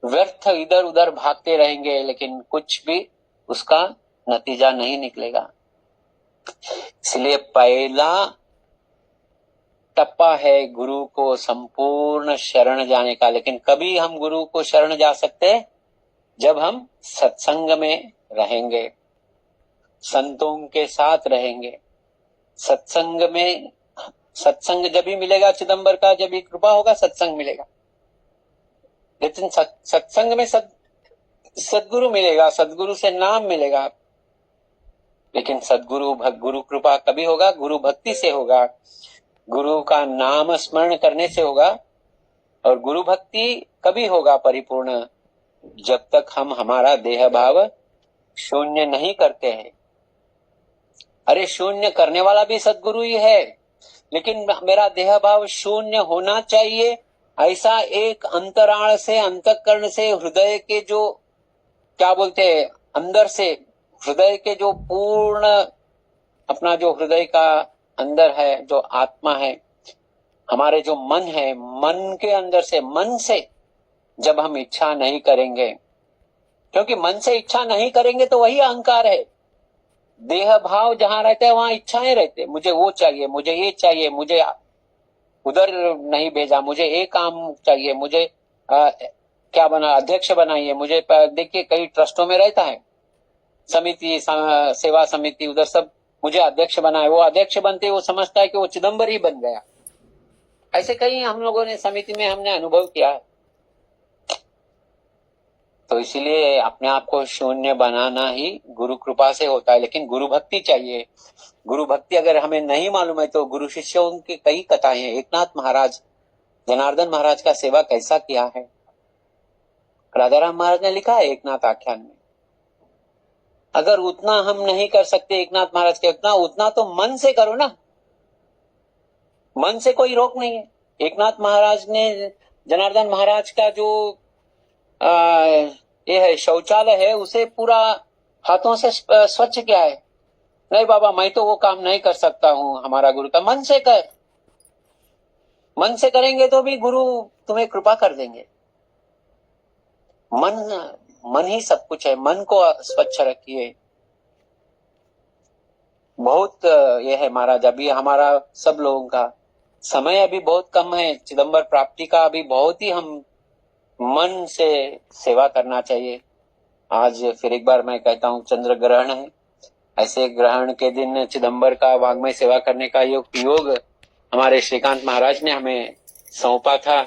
व्यर्थ इधर उधर भागते रहेंगे, लेकिन कुछ भी उसका नतीजा नहीं निकलेगा। इसलिए पहला टप्पा है गुरु को संपूर्ण शरण जाने का। लेकिन कभी हम गुरु को शरण जा सकते हैं जब हम सत्संग में रहेंगे, संतों के साथ रहेंगे। सत्संग में, सत्संग जब ही मिलेगा चिदंबर का, जब ही कृपा होगा सत्संग मिलेगा। लेकिन सत्संग में सद्गुरु मिलेगा, सद्गुरु से नाम मिलेगा। लेकिन सद्गुरु गुरु कृपा कभी होगा? गुरु भक्ति से होगा, गुरु का नाम स्मरण करने से होगा। और गुरु भक्ति कभी होगा परिपूर्ण, जब तक हम हमारा देह भाव शून्य नहीं करते हैं। अरे शून्य करने वाला भी सदगुरु ही है, लेकिन मेरा देह भाव शून्य होना चाहिए, ऐसा एक अंतराल से, अंतःकरण से, हृदय के जो क्या बोलते हैं, अंदर से हृदय के जो पूर्ण अपना जो हृदय का अंदर है, जो आत्मा है, हमारे जो मन है, मन के अंदर से, मन से जब हम इच्छा नहीं करेंगे, क्योंकि मन से इच्छा नहीं करेंगे तो वही अहंकार है। देह भाव जहां रहते हैं वहां इच्छाएं रहते हैं, मुझे वो चाहिए, मुझे ये चाहिए, मुझे उधर नहीं भेजा, मुझे एक काम चाहिए, मुझे क्या बना, अध्यक्ष बनाइए मुझे। देखिए कई ट्रस्टों में रहता है, समिति, सेवा समिति, उधर सब मुझे अध्यक्ष बनाए, वो अध्यक्ष बनते वो समझता है कि वो चिदंबर ही बन गया। ऐसे कई हम लोगों ने समिति में हमने अनुभव किया है। तो इसीलिए अपने आप को शून्य बनाना ही गुरु कृपा से होता है, लेकिन गुरु भक्ति चाहिए। गुरु भक्ति अगर हमें नहीं मालूम है तो गुरु शिष्यों की कई कथाएं हैं। एकनाथ महाराज, जनार्दन महाराज का सेवा कैसा किया है, राधाराम महाराज ने लिखा है एकनाथ आख्यान में। अगर उतना हम नहीं कर सकते एकनाथ महाराज के उतना तो मन से करो ना, मन से कोई रोक नहीं है। एकनाथ महाराज ने जनार्दन महाराज का जो ये है शौचालय है, उसे पूरा हाथों से स्वच्छ किया है। नहीं बाबा मैं तो वो काम नहीं कर सकता हूं, हमारा गुरु का मन से कर, मन से करेंगे तो भी गुरु तुम्हें कृपा कर देंगे। मन ही सब कुछ है, मन को स्वच्छ रखिए। बहुत ये है महाराज, अभी हमारा सब लोगों का समय अभी बहुत कम है, चिदंबर प्राप्ति का अभी बहुत ही हम मन से सेवा करना चाहिए। आज फिर एक बार मैं कहता हूँ चंद्र ग्रहण है, ऐसे ग्रहण के दिन चिदंबर का वाग्मय सेवा करने का योग हमारे श्रीकांत महाराज ने हमें सौंपा था।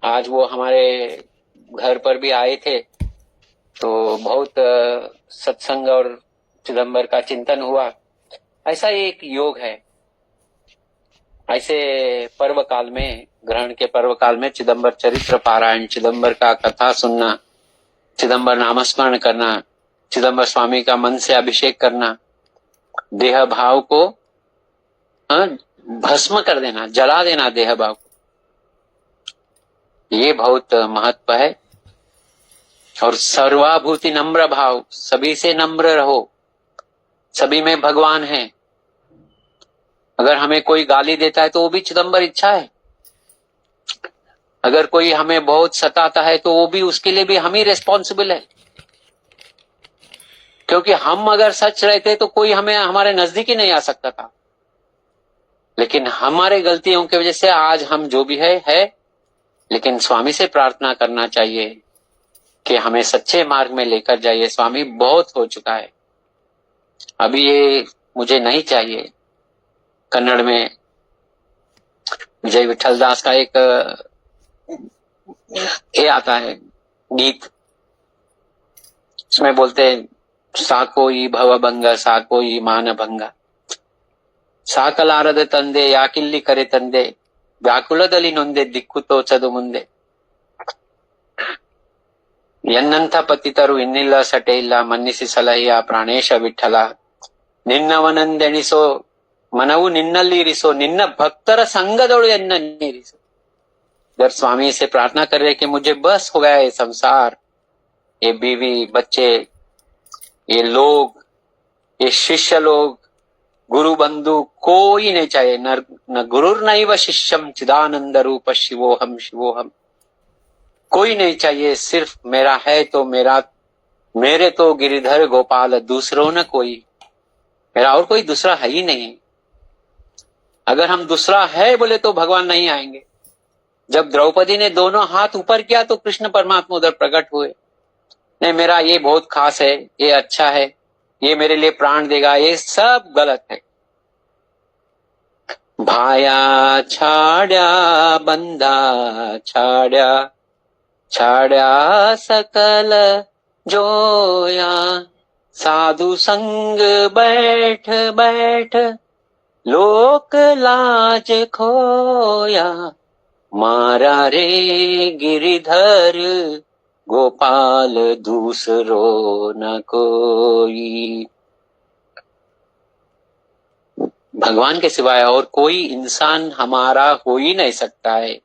आज वो हमारे घर पर भी आए थे, तो बहुत सत्संग और चिदंबर का चिंतन हुआ। ऐसा एक योग है। ऐसे पर्व काल में, ग्रहण के पर्व काल में चिदंबर चरित्र पारायण, चिदंबर का कथा सुनना, चिदंबर नामस्मरण करना, चिदंबर स्वामी का मन से अभिषेक करना, देह भाव को भस्म कर देना, जला देना देह भाव को, ये बहुत महत्व है। और सर्वाभूति नम्र भाव, सभी से नम्र रहो, सभी में भगवान है। अगर हमें कोई गाली देता है तो वो भी चिदंबर इच्छा है। अगर कोई हमें बहुत सताता है तो वो भी, उसके लिए भी हम ही रिस्पॉन्सिबल है। क्योंकि हम अगर सच रहते तो कोई हमें हमारे नजदीक ही नहीं आ सकता था, लेकिन हमारे गलतियों की वजह से आज हम जो भी है। लेकिन स्वामी से प्रार्थना करना चाहिए कि हमें सच्चे मार्ग में लेकर जाइए। स्वामी बहुत हो चुका है, अभी ये मुझे नहीं चाहिए। कन्नड़ में विजय विठल दास का एक ये आता है गीत, उसमें बोलते हैं साकोई भव भंग साकोई मान भंग ಸಾಕಲಾರದ ತಂದೆ ಯಾಕಿಲ್ಲಿ ಕರೆ ತಂದೆ ವ್ಯಾಕುಲದಲ್ಲಿ ನೊಂದೆ ದಿಕ್ಕು ತೋಚದು ಮುಂದೆ ಎನ್ನಂಥ ಪತಿತರು ಇನ್ನಿಲ್ಲ ಸಟೆ ಇಲ್ಲ ಮನ್ನಿಸಿ ಸಲಹೆಯ ಪ್ರಾಣೇಶ ವಿಠಲ ನಿನ್ನವನಂದೆಣಿಸೋ ಮನವು ನಿನ್ನಲ್ಲಿ ಇರಿಸೋ ನಿನ್ನ ಭಕ್ತರ ಸಂಘದೊಳು ಎನ್ನೀರಿಸೋ। जब स्वामी से प्रार्थना कर रहे कि मुझे बस हो गया ये संसार, ये बीवी बच्चे, ये लोग, ये शिष्य लोग, गुरु बंधु कोई नहीं चाहिए। न गुरुर नैव शिष्यम चिदानंद रूप शिवोहम शिवोहम, कोई नहीं चाहिए। सिर्फ मेरा है तो मेरे तो गिरिधर गोपाल, दूसरों न कोई, मेरा और कोई दूसरा है ही नहीं। अगर हम दूसरा है बोले तो भगवान नहीं आएंगे। जब द्रौपदी ने दोनों हाथ ऊपर किया तो कृष्ण परमात्मा उधर प्रकट हुए। नहीं मेरा ये बहुत खास है, ये अच्छा है, ये मेरे लिए प्राण देगा, ये सब गलत है। भाया छाड़ा बंदा छाड़ा छाड़ा सकल जोया, साधु संग बैठ बैठ लोक लाज खोया, मारा रे गिरिधर गोपाल दूसरो न कोई। भगवान के सिवाय और कोई इंसान हमारा हो ही नहीं सकता है।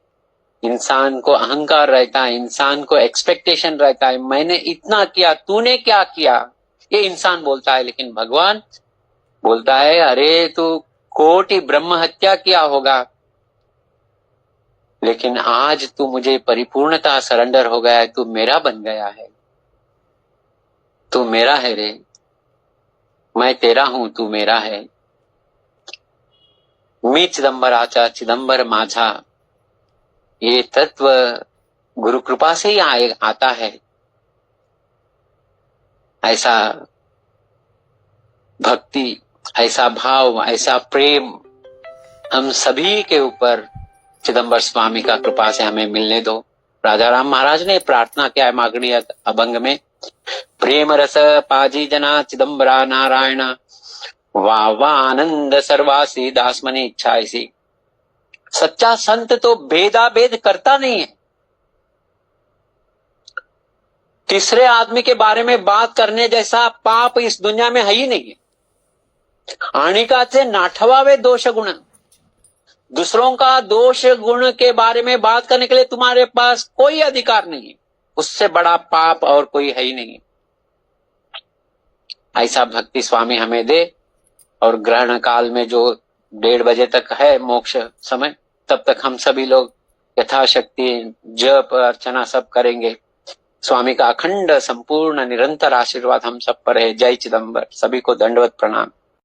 इंसान को अहंकार रहता है, इंसान को एक्सपेक्टेशन रहता है, मैंने इतना किया, तूने क्या किया, ये इंसान बोलता है। लेकिन भगवान बोलता है, अरे तू कोटि ब्रह्म हत्या किया होगा, लेकिन आज तू मुझे परिपूर्णता सरेंडर हो गया है, तू मेरा बन गया है, तू मेरा है रे, मैं तेरा हूं, तू मेरा है। मी चिदंबराचा चिदंबर माझा, ये तत्व गुरु कृपा से ही आता है। ऐसा भक्ति, ऐसा भाव, ऐसा प्रेम हम सभी के ऊपर चिदंबर स्वामी का कृपा से हमें मिलने दो। राजा राम महाराज ने प्रार्थना किया है मागणी अभंग में, प्रेम रस पाजी जना चिदंबरा नारायण, वाह वाह आनंद सर्वासी दासमनी इच्छा ऐसी। सच्चा संत तो भेदा भेद करता नहीं है। तीसरे आदमी के बारे में बात करने जैसा पाप इस दुनिया में है ही नहीं है। आणिकाचे नाठवावे दोष गुण, दूसरों का दोष गुण के बारे में बात करने के लिए तुम्हारे पास कोई अधिकार नहीं है। उससे बड़ा पाप और कोई है ही नहीं। ऐसा भक्ति स्वामी हमें दे। और ग्रहण काल में जो 1:30 बजे तक है मोक्ष समय, तब तक हम सभी लोग यथाशक्ति जप अर्चना सब करेंगे। स्वामी का अखंड संपूर्ण निरंतर आशीर्वाद हम सब पर है। जय चिदंबर। सभी को दंडवत प्रणाम।